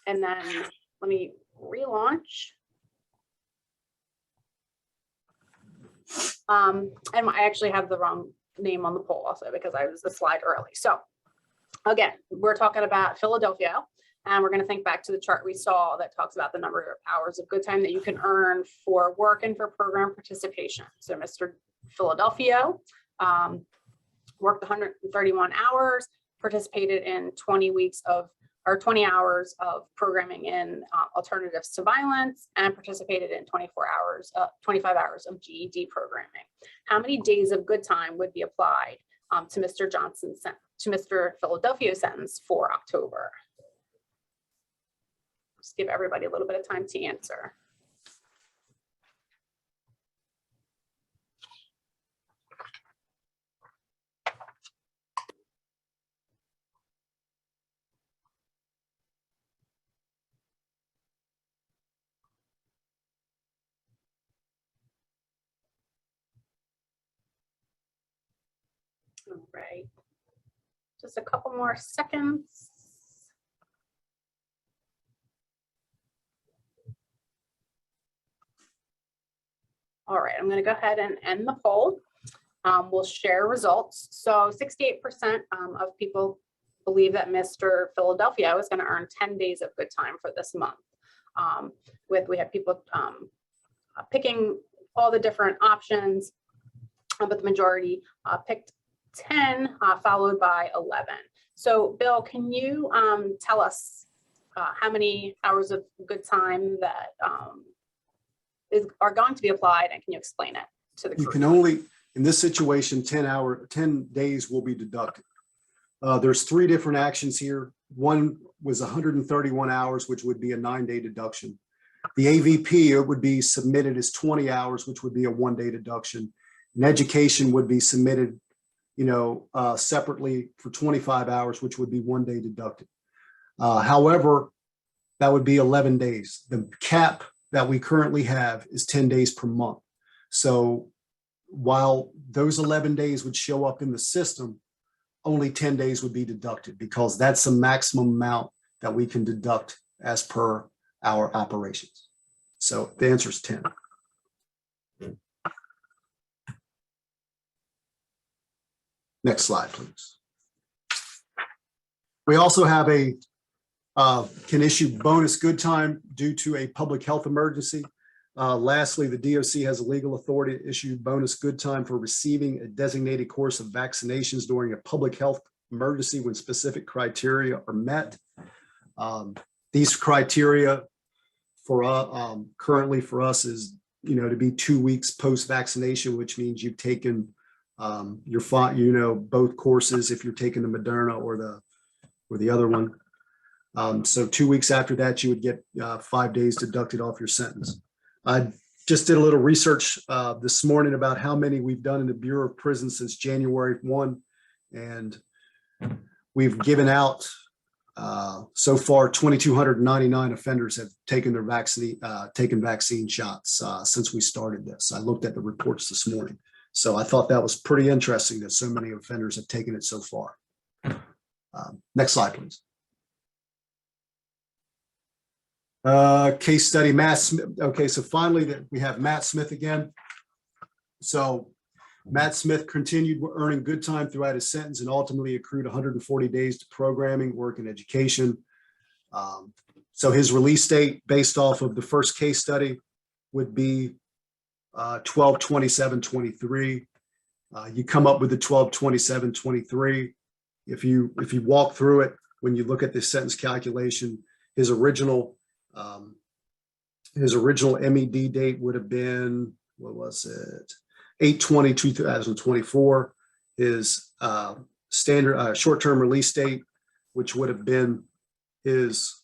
And then let me relaunch. And I actually have the wrong name on the poll also because I was the slide early. So again, we're talking about Philadelphia, and we're going to think back to the chart we saw that talks about the number of hours of good time that you can earn for work and for program participation. So Mr. Philadelphia worked 131 hours, participated in 20 hours of programming in alternatives to violence, and participated in 25 hours of GED programming. How many days of good time would be applied to Mr. Philadelphia's sentence for October? Just give everybody a little bit of time to answer. All right, just a couple more seconds. All right, I'm going to go ahead and end the poll. We'll share results. So 68% of people believe that Mr. Philadelphia is going to earn 10 days of good time for this month. We have people picking all the different options, but the majority picked 10, followed by 11. So Bill, can you tell us how many hours of good time that are going to be applied, and can you explain it to the group? You can only, in this situation, 10 days will be deducted. There's 3 different actions here. One was 131 hours, which would be a 9-day deduction. The AVP, it would be submitted as 20 hours, which would be a 1-day deduction. And education would be submitted, separately for 25 hours, which would be 1 day deducted. However, that would be 11 days. The cap that we currently have is 10 days per month. So while those 11 days would show up in the system, only 10 days would be deducted because that's the maximum amount that we can deduct as per our operations. So the answer is 10. Next slide, please. We also have can issue bonus good time due to a public health emergency. Lastly, the DOC has a legal authority to issue bonus good time for receiving a designated course of vaccinations during a public health emergency when specific criteria are met. These criteria for currently for us is, to be 2 weeks post-vaccination, which means you've taken both courses if you're taking the Moderna or the other one. So 2 weeks after that, you would get 5 days deducted off your sentence. I just did a little research this morning about how many we've done in the Bureau of Prisons since January 1. And we've given out, so far, 2,299 offenders have taken their vaccine shots since we started this. I looked at the reports this morning. So I thought that was pretty interesting that so many offenders have taken it so far. Next slide, please. Case study, Matt Smith. Okay, so finally we have Matt Smith again. So Matt Smith continued earning good time throughout his sentence and ultimately accrued 140 days to programming, work, and education. So his release date based off of the first case study would be 12/27/23. You come up with the 12/27/23. If you walk through it, when you look at the sentence calculation, his original MED date would have been, what was it? 8/20/2024. His standard short-term release date, which would have been his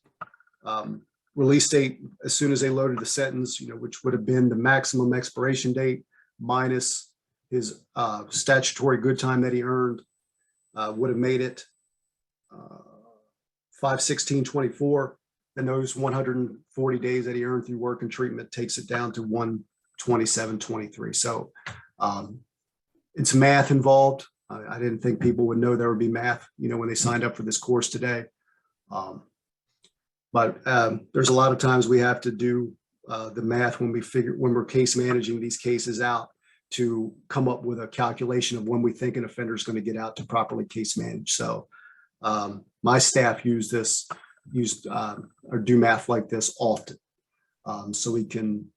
release date as soon as they loaded the sentence, which would have been the maximum expiration date minus his statutory good time that he earned, would have made it 5/16/24. And those 140 days that he earned through work and treatment takes it down to 1/27/23. So it's math involved. I didn't think people would know there would be math, when they signed up for this course today. But there's a lot of times we have to do the math when we're case managing these cases out to come up with a calculation of when we think an offender is going to get out to properly case manage. So my staff or do math like this often. So we can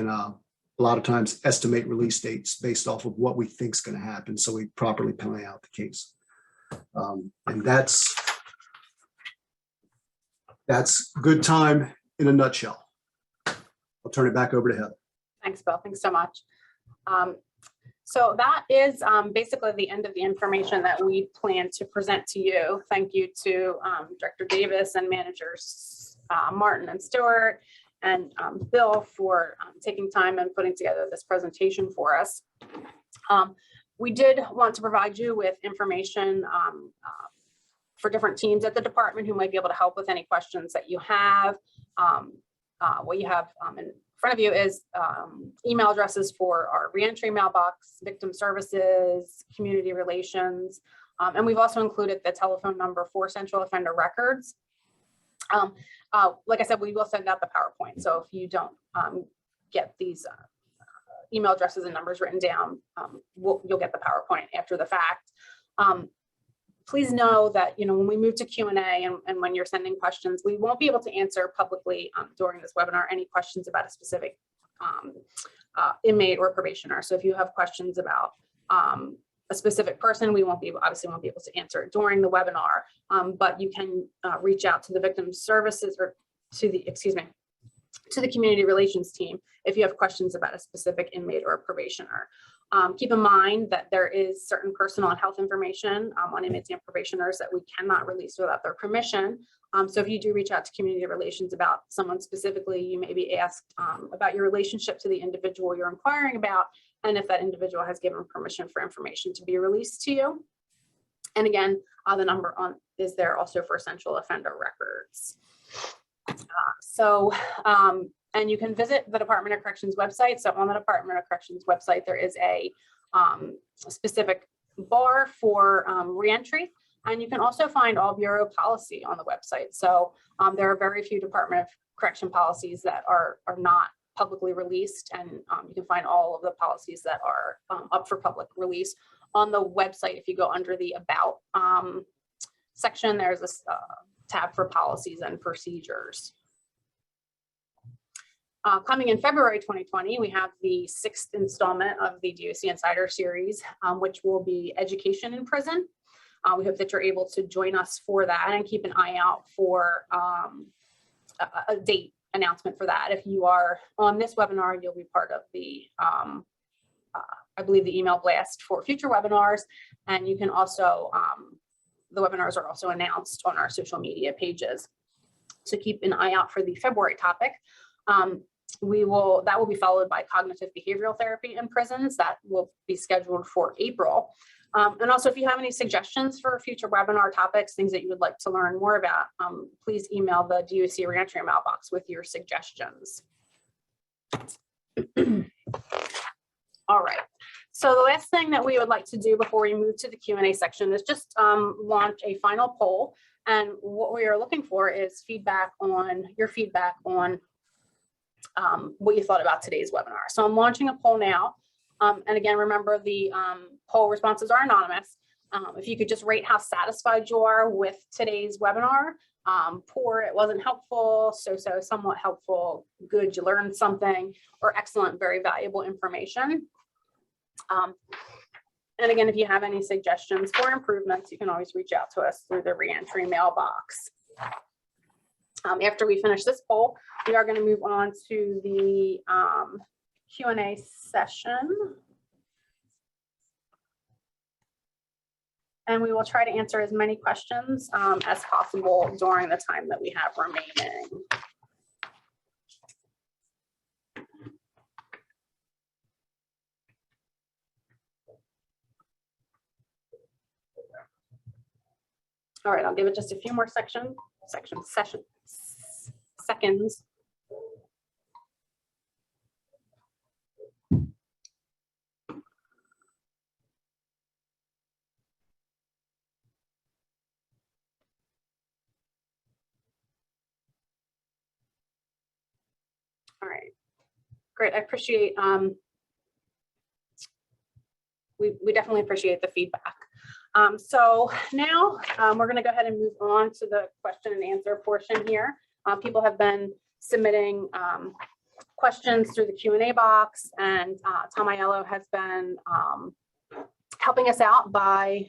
a lot of times estimate release dates based off of what we think is going to happen. So we properly plan out the case. And that's good time in a nutshell. I'll turn it back over to Heather. Thanks, Bill. Thanks so much. So that is basically the end of the information that we plan to present to you. Thank you to Director Davis and managers Martin and Stewart and Bill for taking time and putting together this presentation for us. We did want to provide you with information for different teams at the department who might be able to help with any questions that you have. What you have in front of you is email addresses for our reentry mailbox, victim services, community relations, and we've also included the telephone number for central offender records. Like I said, we will send out the PowerPoint. So if you don't get these email addresses and numbers written down, you'll get the PowerPoint after the fact. Please know that, when we move to Q&A and when you're sending questions, we won't be able to answer publicly during this webinar any questions about a specific inmate or probationer. So if you have questions about a specific person, we obviously won't be able to answer it during the webinar, but you can reach out to the victim services or to the community relations team if you have questions about a specific inmate or probationer. Keep in mind that there is certain personal and health information on inmates and probationers that we cannot release without their permission. So if you do reach out to community relations about someone specifically, you may be asked about your relationship to the individual you're inquiring about, and if that individual has given permission for information to be released to you. And again, the number is there also for central offender records. And you can visit the Department of Corrections website. So on the Department of Corrections website, there is a specific bar for reentry, and you can also find all Bureau policy on the website. So there are very few Department of Correction policies that are not publicly released, and you can find all of the policies that are up for public release on the website. If you go under the About section, there's this tab for policies and procedures. Coming in February 2020, we have the 6th installment of the DOC Insider Series, which will be Education in Prison. We hope that you're able to join us for that and keep an eye out for a date announcement for that. If you are on this webinar, you'll be part of the, I believe, the email blast for future webinars. And you can also, the webinars are also announced on our social media pages. So keep an eye out for the February topic. That will be followed by cognitive behavioral therapy in prisons. That will be scheduled for April. And also, if you have any suggestions for future webinar topics, things that you would like to learn more about, please email the DOC reentry mailbox with your suggestions. All right. So the last thing that we would like to do before we move to the Q&A section is just launch a final poll. And what we are looking for is your feedback on what you thought about today's webinar. So I'm launching a poll now. And again, remember the poll responses are anonymous. If you could just rate how satisfied you are with today's webinar. Poor, it wasn't helpful, so-so, somewhat helpful, good, you learned something, or excellent, very valuable information. And again, if you have any suggestions for improvements, you can always reach out to us through the reentry mailbox. After we finish this poll, we are going to move on to the Q&A session. And we will try to answer as many questions as possible during the time that we have remaining. All right, I'll give it just a few more seconds. All right, great. I appreciate, we definitely appreciate the feedback. So now we're going to go ahead and move on to the question and answer portion here. People have been submitting questions through the Q&A box, and Tom Aiello has been helping us out by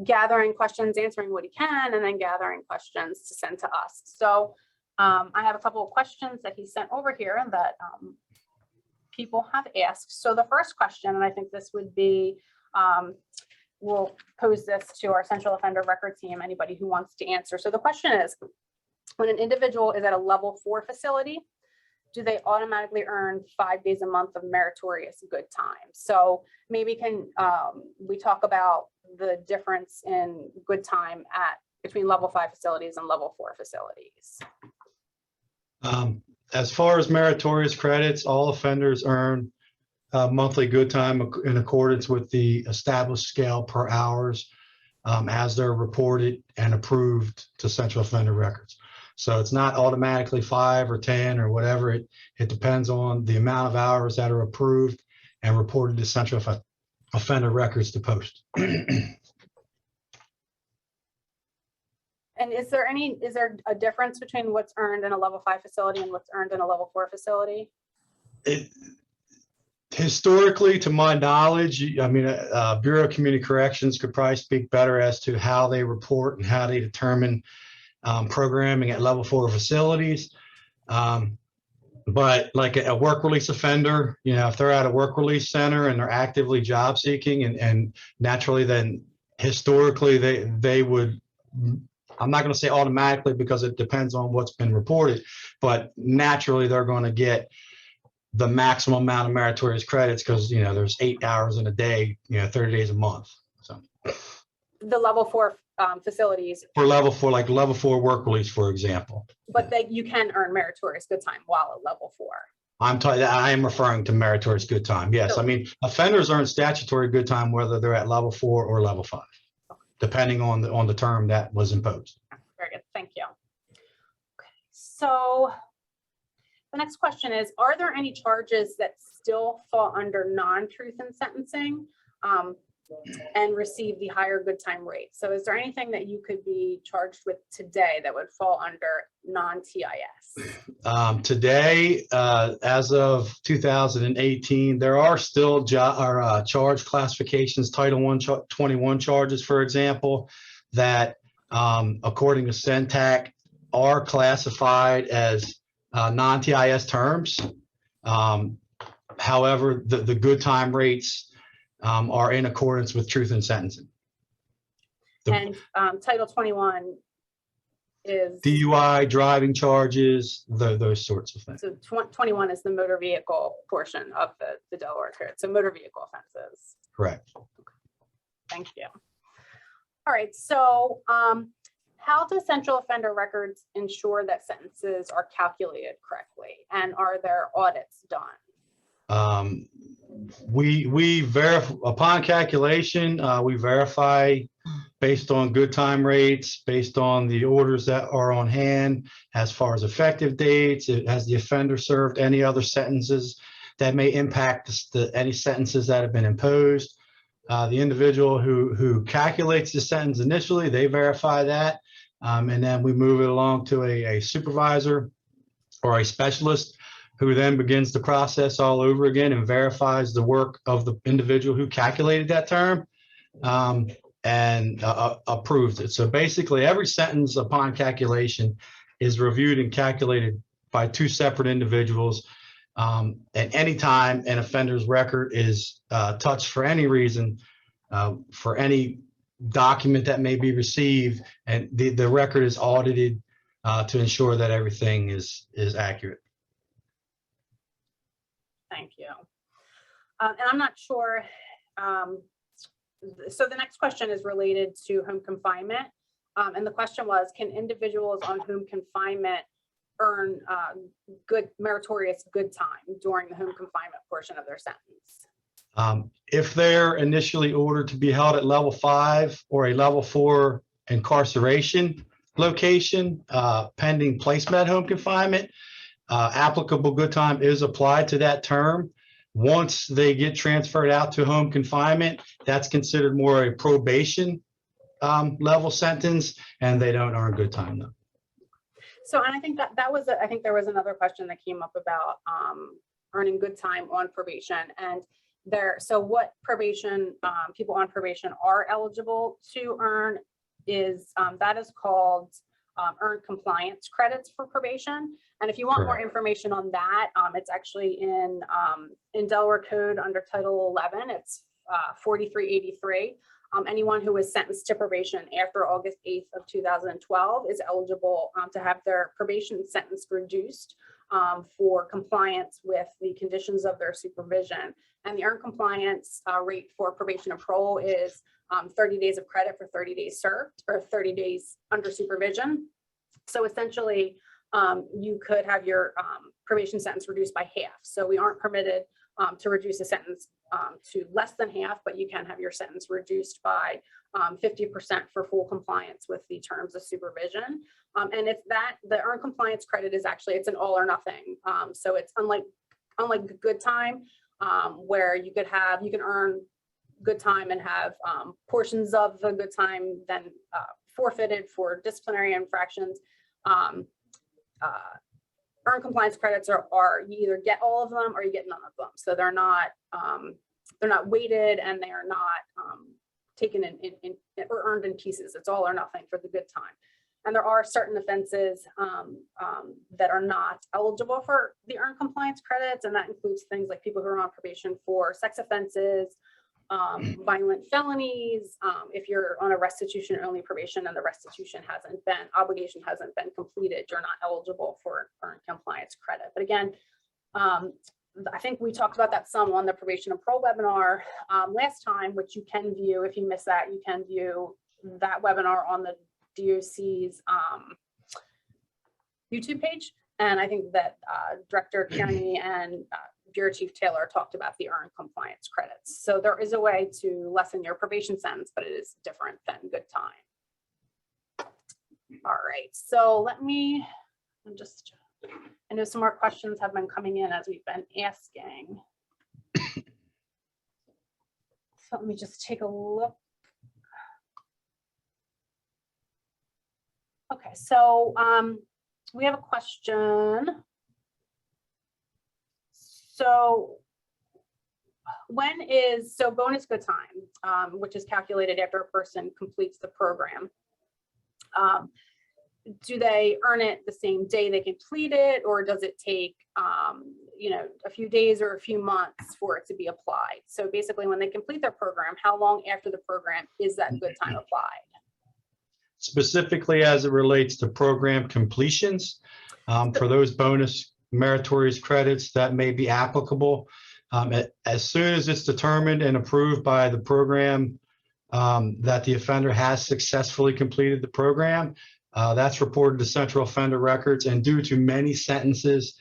gathering questions, answering what he can, and then gathering questions to send to us. So I have a couple of questions that he sent over here that people have asked. So the first question, and I think this would be, we'll pose this to our central offender record team, anybody who wants to answer. So the question is, when an individual is at a level 4 facility, do they automatically earn 5 days a month of meritorious good time? So maybe can we talk about the difference in good time between level 5 facilities and level 4 facilities? As far as meritorious credits, all offenders earn monthly good time in accordance with the established scale per hours as they're reported and approved to central offender records. So it's not automatically 5 or 10 or whatever. It depends on the amount of hours that are approved and reported to central offender records to post. And is there a difference between what's earned in a level 5 facility and what's earned in a level 4 facility? Historically, to my knowledge, I mean, Bureau of Community Corrections could probably speak better as to how they report and how they determine programming at level 4 facilities. But like a work release offender, you know, if they're at a work release center and they're actively job seeking, and naturally then historically they would, I'm not going to say automatically because it depends on what's been reported, but naturally they're going to get the maximum amount of meritorious credits because, you know, there's 8 hours in a day, you know, 30 days a month. So The level 4 facilities. For level 4, like level 4 work release, for example. But that you can earn meritorious good time while at level 4. I am referring to meritorious good time. Yes, I mean, offenders earn statutory good time whether they're at level 4 or level 5, depending on the term that was imposed. Very good, thank you. Okay, so the next question is, are there any charges that still fall under non-truth in sentencing and receive the higher good time rate? So is there anything that you could be charged with today that would fall under non-TIS? Today, as of 2018, there are still charge classifications, Title I 21 charges, for example, that according to CENTAC are classified as non-TIS terms. However, the good time rates are in accordance with truth in sentencing. And Title 21 is, DUI, driving charges, those sorts of things. so 21 is the motor vehicle portion of the Delaware Code. So motor vehicle offenses. Correct. Thank you. All right, so how do central offender records ensure that sentences are calculated correctly? And are there audits done? We verify upon calculation, we verify based on good time rates, based on the orders that are on hand, as far as effective dates, has the offender served any other sentences that may impact any sentences that have been imposed. The individual who calculates the sentence initially, they verify that, and then we move it along to a supervisor or a specialist who then begins the process all over again and verifies the work of the individual who calculated that term and approves it. So basically, every sentence upon calculation is reviewed and calculated by two separate individuals. At any time an offender's record is touched for any reason, for any document that may be received, and the record is audited to ensure that everything is accurate. Thank you. And I'm not sure. So the next question is related to home confinement. And the question was, can individuals on home confinement earn good meritorious good time during the home confinement portion of their sentence? If they're initially ordered to be held at level 5 or a level 4 incarceration location, pending placement at home confinement, applicable good time is applied to that term. Once they get transferred out to home confinement, that's considered more a probation level sentence, and they don't earn good time though. So, and I think that was, I think there was another question that came up about earning good time on probation, and so what probation, people on probation are eligible to earn is, that is called earned compliance credits for probation. And if you want more information on that, it's actually in Delaware Code under Title 11, it's 4383. Anyone who was sentenced to probation after August 8th of 2012 is eligible to have their probation sentence reduced for compliance with the conditions of their supervision. And the earned compliance rate for probation and parole is 30 days of credit for 30 days served, or 30 days under supervision. So essentially, you could have your probation sentence reduced by half. So we aren't permitted to reduce a sentence to less than half, but you can have your sentence reduced by 50% for full compliance with the terms of supervision. And it's that the earned compliance credit is actually, it's an all or nothing. So it's unlike good time, where you can earn good time and have portions of the good time then forfeited for disciplinary infractions. Earned compliance credits are you either get all of them or you get none of them. So they're not weighted, and they are not taken in or earned in pieces. It's all or nothing for the good time. And there are certain offenses that are not eligible for the earned compliance credits, and that includes things like people who are on probation for sex offenses, violent felonies. If you're on a restitution only probation and the restitution obligation hasn't been completed, you're not eligible for earned compliance credit. But again, I think we talked about that some on the probation and parole webinar last time, which you can view. If you missed that, you can view that webinar on the DOC's YouTube page. And I think that Director Kearney and Bureau Chief Taylor talked about the earned compliance credits. So there is a way to lessen your probation sentence, but it is different than good time. All right, so I know some more questions have been coming in as we've been asking. So let me just take a look. Okay, so we have a question. So bonus good time, which is calculated after a person completes the program. Do they earn it the same day they complete it, or does it take a few days or a few months for it to be applied? So basically, when they complete their program, how long after the program is that good time applied? specifically as it relates to program completions. For those bonus meritorious credits that may be applicable, as soon as it's determined and approved by the program that the offender has successfully completed the program, that's reported to central offender records, and due to many sentences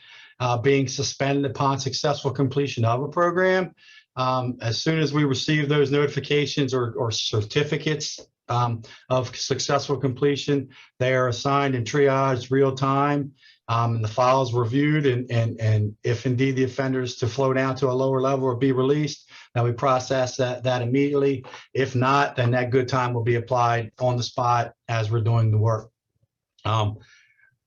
being suspended upon successful completion of a program, as soon as we receive those notifications or certificates of successful completion, they are assigned and triaged real time, and the files reviewed, and if indeed the offender is to flow down to a lower level or be released, then we process that immediately. If not, then that good time will be applied on the spot as we're doing the work. To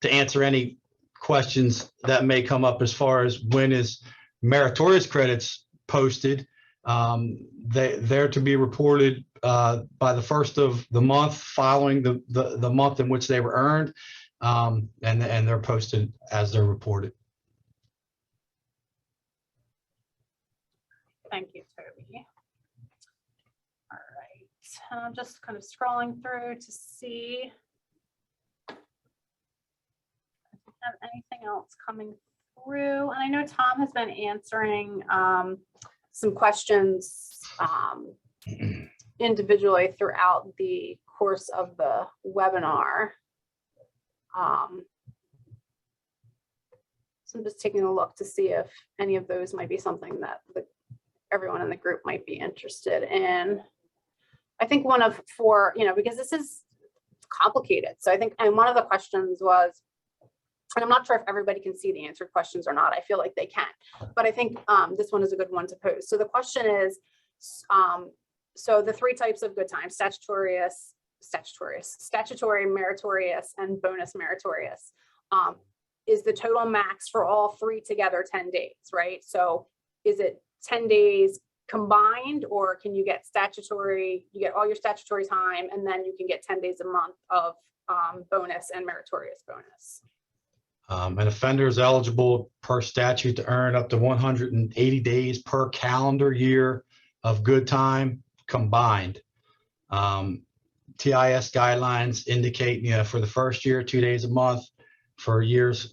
answer any questions that may come up as far as when is meritorious credits posted, they're to be reported by the first of the month following the month in which they were earned, and they're posted as they're reported. Thank you, Toby. All right, I'm just kind of scrolling through to see if we have anything else coming through. And I know Tom has been answering some questions individually throughout the course of the webinar. So I'm just taking a look to see if any of those might be something that everyone in the group might be interested in. I think one of four, because this is complicated. So I think, and one of the questions was, and I'm not sure if everybody can see the answered questions or not. I feel like they can, but I think this one is a good one to pose. So the question is, so the three types of good time: statutory, meritorious, and bonus meritorious. Is the total max for all three together 10 days, right? So is it 10 days combined, or can you get statutory, you get all your statutory time, and then you can get 10 days a month of bonus and meritorious bonus? An offender is eligible per statute to earn up to 180 days per calendar year of good time combined. TIS guidelines indicate, for the first year, 2 days a month; for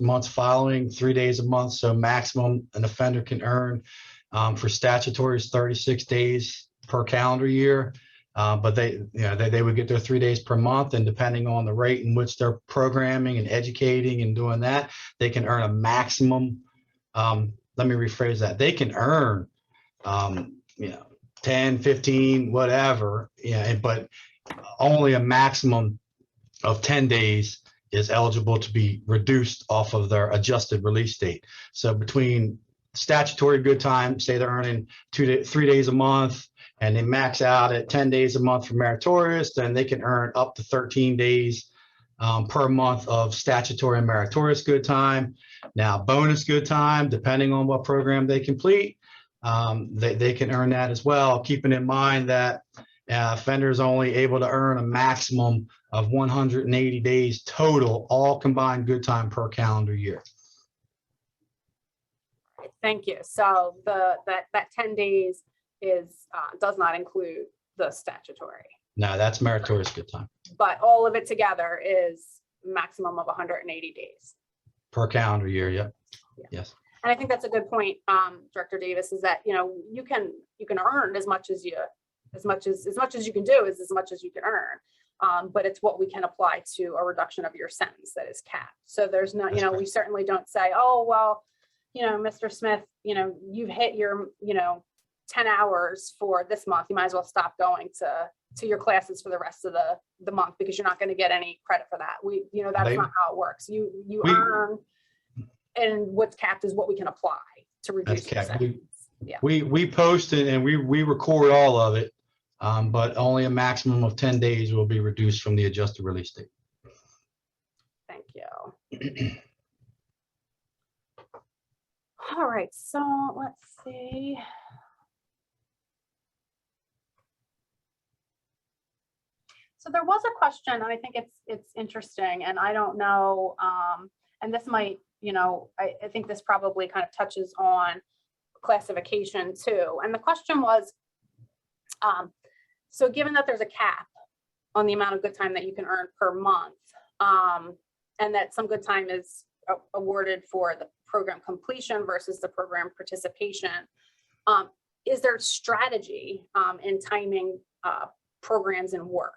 months following, 3 days a month. So maximum an offender can earn for statutory is 36 days per calendar year. But they would get their 3 days per month, and depending on the rate in which they're programming and educating and doing that, they can earn a maximum. Let me rephrase that. They can earn, 10, 15, whatever, but only a maximum of 10 days is eligible to be reduced off of their adjusted release date. So between statutory good time, say they're earning 3 days a month, and they max out at 10 days a month for meritorious, then they can earn up to 13 days per month of statutory and meritorious good time. Now, bonus good time, depending on what program they complete, they can earn that as well, keeping in mind that offenders only able to earn a maximum of 180 days total, all combined good time per calendar year. Thank you. So that 10 days does not include the statutory. No, that's meritorious good time. But all of it together is maximum of 180 days. Per calendar year, yep. Yeah. Yes. And I think that's a good point, Director Davis, is that, you can earn as much as you can do is as much as you can earn. But it's what we can apply to a reduction of your sentence that is capped. So there's not, we certainly don't say, oh, well, Mr. Smith, you've hit your, 10 hours for this month. You might as well stop going to your classes for the rest of the month, because you're not going to get any credit for that. That's not how it works. You earn, and what's capped is what we can apply to reduce your sentence. We post it and we record all of it, but only a maximum of 10 days will be reduced from the adjusted release date. Thank you. All right, so let's see. So there was a question, and I think it's interesting, and I don't know, and this might, I think this probably kind of touches on classification too. And the question was, so given that there's a cap on the amount of good time that you can earn per month. And that some good time is awarded for the program completion versus the program participation. Is there strategy in timing programs and work?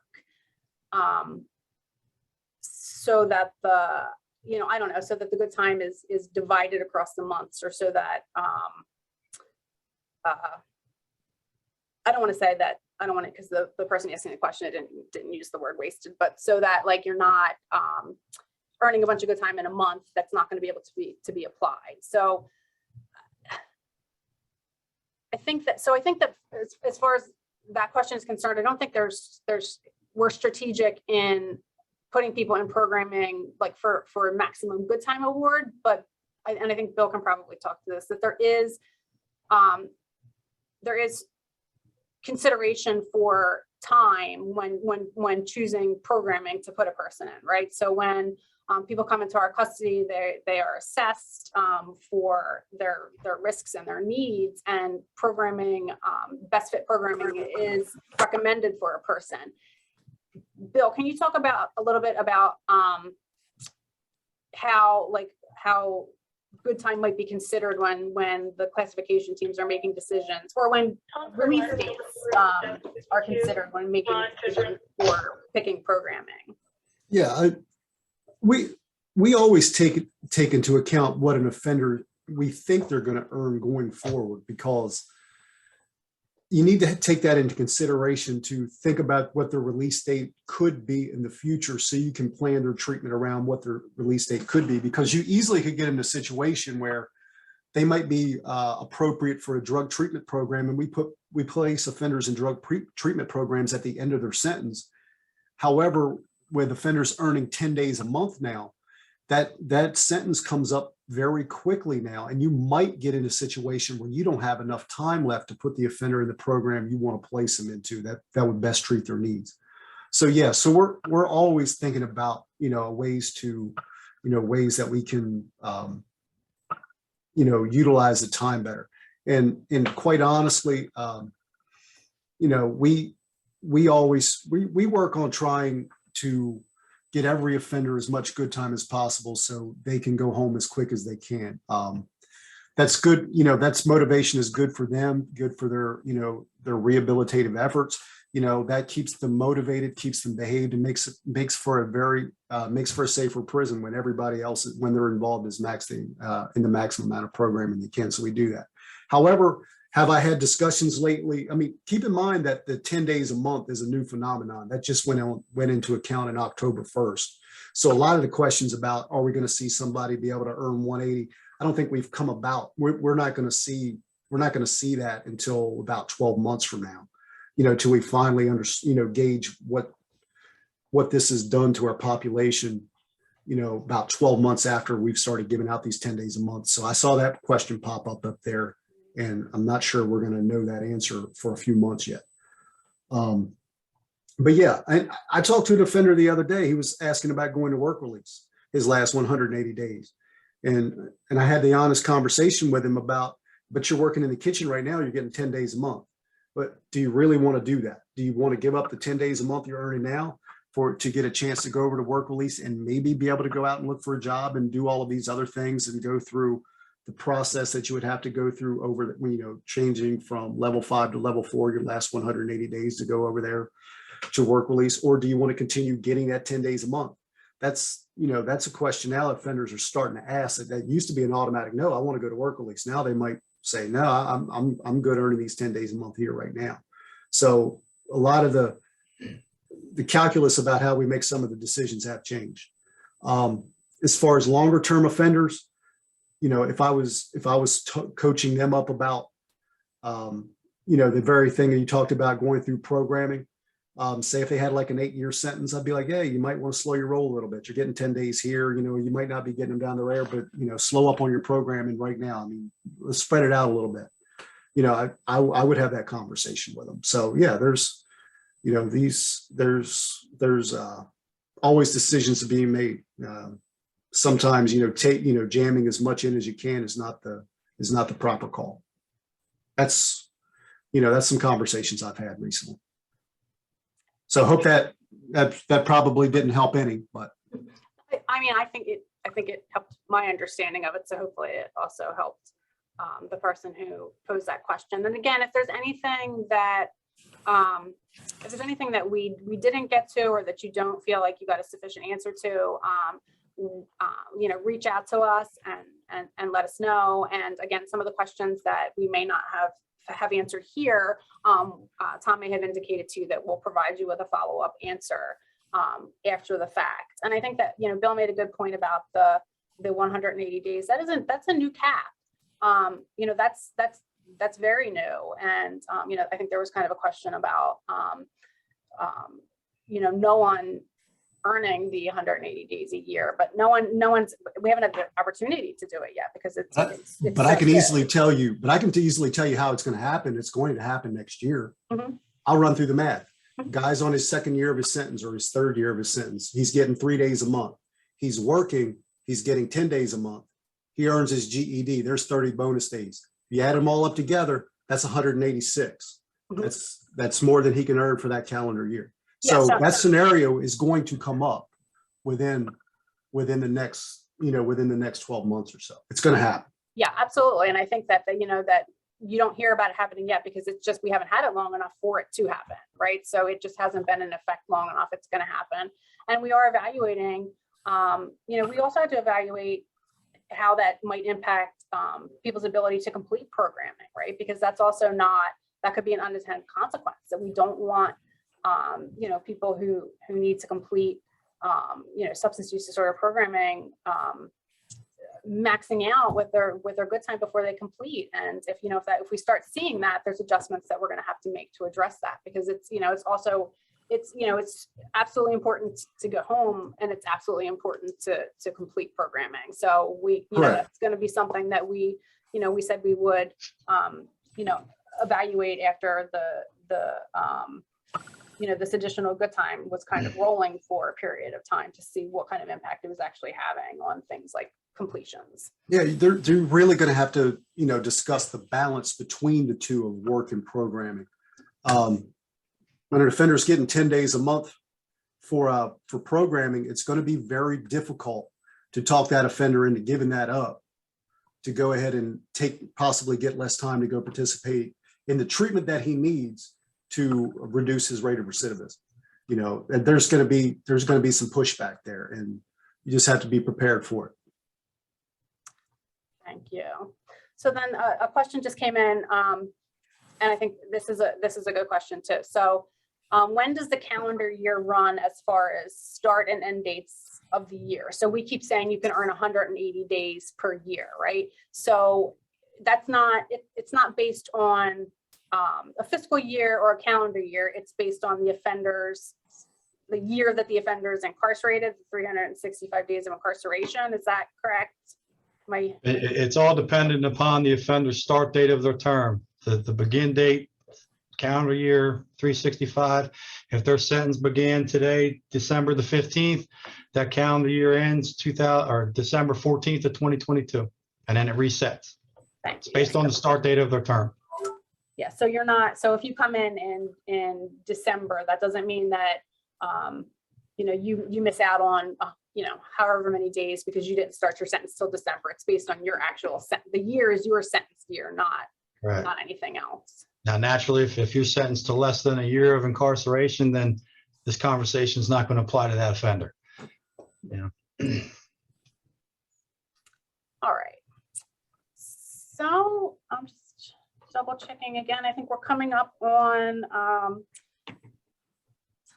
So that the, I don't know, so that the good time is divided across the months, or so that, I don't want to say that, I don't want to, because the person asking the question didn't use the word wasted, but so that like you're not earning a bunch of good time in a month that's not going to be able to be applied. So I think that as far as that question is concerned, I don't think we're strategic in putting people in programming like for maximum good time award, but I think Bill can probably talk to this, that there is consideration for time when choosing programming to put a person in, right? So when people come into our custody, they are assessed for their risks and their needs, and programming, best fit programming is recommended for a person. Bill, can you talk a little bit about how good time might be considered when the classification teams are making decisions, or when release dates are considered when making decisions for picking programming? Yeah, we always take into account what an offender we think they're going to earn going forward, because you need to take that into consideration to think about what their release date could be in the future, so you can plan their treatment around what their release date could be, because you easily could get in a situation where they might be appropriate for a drug treatment program, and we place offenders in drug treatment programs at the end of their sentence. However, with offenders earning 10 days a month now, that sentence comes up very quickly now, and you might get in a situation where you don't have enough time left to put the offender in the program you want to place them into that would best treat their needs. So yeah, so we're always thinking about ways that we can utilize the time better, and quite honestly, we work on trying to get every offender as much good time as possible so they can go home as quick as they can. That's good. That's motivation is good for them, good for their rehabilitative efforts. That keeps them motivated, keeps them behaved, and makes for a safer prison when everybody else, when they're involved, is maxing in the maximum amount of programming they can. So we do that. However, have I had discussions lately? I mean, keep in mind that the 10 days a month is a new phenomenon that just went into account in October 1st. So a lot of the questions about, are we going to see somebody be able to earn 180? I don't think we've come about. We're not going to see that until about 12 months from now, till we finally gauge what this has done to our population, about 12 months after we've started giving out these 10 days a month. So I saw that question pop up there, and I'm not sure we're going to know that answer for a few months yet. But yeah, I talked to an offender the other day. He was asking about going to work release his last 180 days. And I had the honest conversation with him about, but you're working in the kitchen right now, you're getting 10 days a month. But do you really want to do that? Do you want to give up the 10 days a month you're earning now to get a chance to go over to work release and maybe be able to go out and look for a job and do all of these other things and go through the process that you would have to go through over, changing from level 5 to level 4, your last 180 days to go over there to work release? Or do you want to continue getting that 10 days a month? That's a question now offenders are starting to ask. That used to be an automatic no, I want to go to work release. Now they might say, no, I'm good earning these 10 days a month here right now. So a lot of the calculus about how we make some of the decisions have changed. As far as longer term offenders, if I was coaching them up about, the very thing that you talked about going through programming, say if they had like an 8-year sentence, I'd be like, hey, you might want to slow your roll a little bit. You're getting 10 days here, you might not be getting them down the rail, but, slow up on your programming right now. I mean, let's spread it out a little bit. I would have that conversation with them. So yeah, there's always decisions being made. Sometimes, jamming as much in as you can is not the proper call. That's some conversations I've had recently. So I hope that probably didn't help any, but I mean, I think it helped my understanding of it. So hopefully it also helped the person who posed that question. And again, if there's anything that we didn't get to, or that you don't feel like you got a sufficient answer to, reach out to us and let us know. And again, some of the questions that we may not have answered here, Tom may have indicated to you that we'll provide you with a follow-up answer after the fact. And I think that, Bill made a good point about the 180 days. That's a new cap. That's very new. And, I think there was kind of a question about, no one earning the 180 days a year, but we haven't had the opportunity to do it yet because it's but I can easily tell you how it's going to happen. It's going to happen next year. Mhm. I'll run through the math. Guy's on his second year of his sentence or his third year of his sentence. He's getting 3 days a month. He's working. He's getting 10 days a month. He earns his GED. There's 30 bonus days. If you add them all up together, that's 186. Mhm. That's more than he can earn for that calendar year. Yeah, So so- that scenario is going to come up within the next 12 months or so. It's going to happen. Yeah, absolutely. And I think that that you don't hear about it happening yet because it's just, we haven't had it long enough for it to happen, right? So it just hasn't been in effect long enough. It's going to happen. And we are evaluating, we also have to evaluate how that might impact people's ability to complete programming, right? Because that's also that could be an unintended consequence that we don't want, people who need to complete, substance use disorder programming, maxing out with their good time before they complete. And if we start seeing that, there's adjustments that we're going to have to make to address that, because it's absolutely important to go home, and it's absolutely important to complete programming. So that's going to be something that we said we would, evaluate after this additional good time was kind of rolling for a period of time to see what kind of impact it was actually having on things like completions. Yeah, they're really going to have to, discuss the balance between the two of work and programming. When an offender is getting 10 days a month for programming, it's going to be very difficult to talk that offender into giving that up, to go ahead and possibly get less time to go participate in the treatment that he needs to reduce his rate of recidivism. And there's going to be some pushback there, and you just have to be prepared for it. Thank you. So then a question just came in, and I think this is a good question too. So when does the calendar year run as far as start and end dates of the year? So we keep saying you can earn 180 days per year, right? So that's it's not based on a fiscal year or a calendar year. It's based on the year that the offender is incarcerated, 365 days of incarceration. Is that correct? It's all dependent upon the offender's start date of their term. The begin date, calendar year 365. If their sentence began today, December the 15th, that calendar year ends December 14th of 2022, and then it resets. Thank you. Based on the start date of their term. Yeah, so so if you come in December, that doesn't mean that you miss out on however many days because you didn't start your sentence till December. It's based on your actual the year is your sentence year, not anything else. Now, naturally, if you're sentenced to less than a year of incarceration, then this conversation is not going to apply to that offender. All right. So I'm just double checking again. I think we're coming up on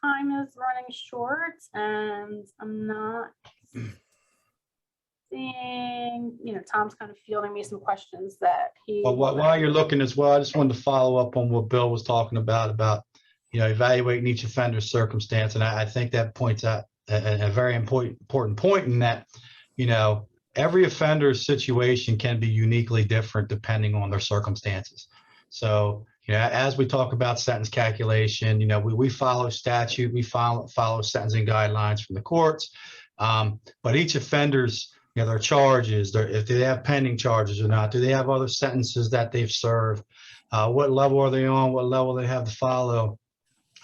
time is running short, and I'm not seeing, Tom's kind of fielding me some questions that he. Well, while you're looking as well, I just wanted to follow up on what Bill was talking about, evaluating each offender's circumstance. And I think that points out a very important point in that, every offender's situation can be uniquely different depending on their circumstances. So, as we talk about sentence calculation, we follow statute, we follow sentencing guidelines from the courts, but each offender's, their charges, if they have pending charges or not, do they have other sentences that they've served, what level are they on, what level they have to follow,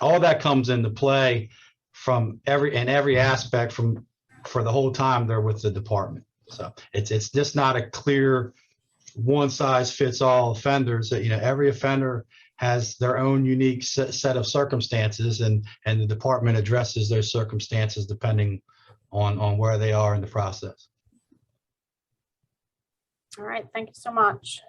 all that comes into play from every aspect for the whole time they're with the department. So it's just not a clear one size fits all offenders. That, you know, every offender has their own unique set of circumstances, and the department addresses those circumstances depending on where they are in the process. All right, thank you so much.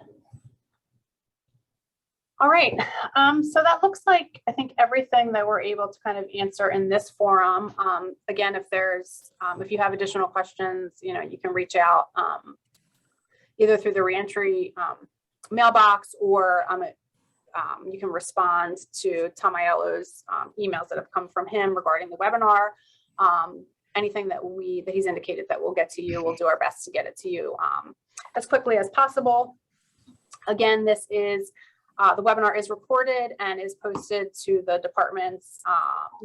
All right, so that looks like, I think, everything that we're able to kind of answer in this forum. Again, if you have additional questions, you know, you can reach out either through the reentry mailbox, or you can respond to Tom Aiello's emails that have come from him regarding the webinar. Anything that he's indicated that we'll get to you, we'll do our best to get it to you as quickly as possible. Again, this is the webinar is recorded and is posted to the department's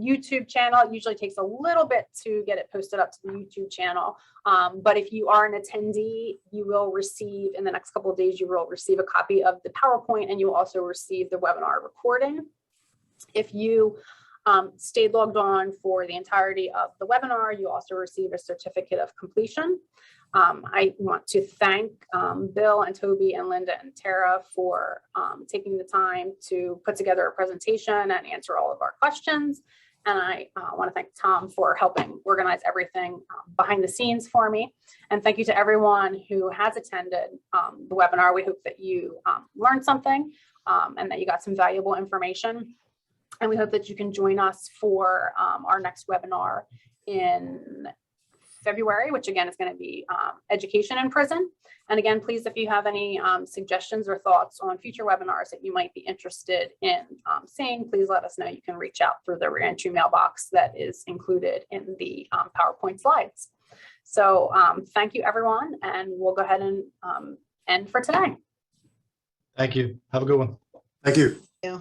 YouTube channel. It usually takes a little bit to get it posted up to the YouTube channel. But if you are an attendee, you will receive, in the next couple of days, you will receive a copy of the PowerPoint, and you will also receive the webinar recording. If you stayed logged on for the entirety of the webinar, you also receive a certificate of completion. I want to thank Bill and Toby and Linda and Tara for taking the time to put together a presentation and answer all of our questions. And I want to thank Tom for helping organize everything behind the scenes for me. And thank you to everyone who has attended the webinar. We hope that you learned something and that you got some valuable information. And we hope that you can join us for our next webinar in February, which again is going to be education in prison. And again, please, if you have any suggestions or thoughts on future webinars that you might be interested in seeing, please let us know. You can reach out through the reentry mailbox that is included in the PowerPoint slides. So thank you, everyone, and we'll go ahead and end for today. Thank you. Have a good one. Thank you. Yeah.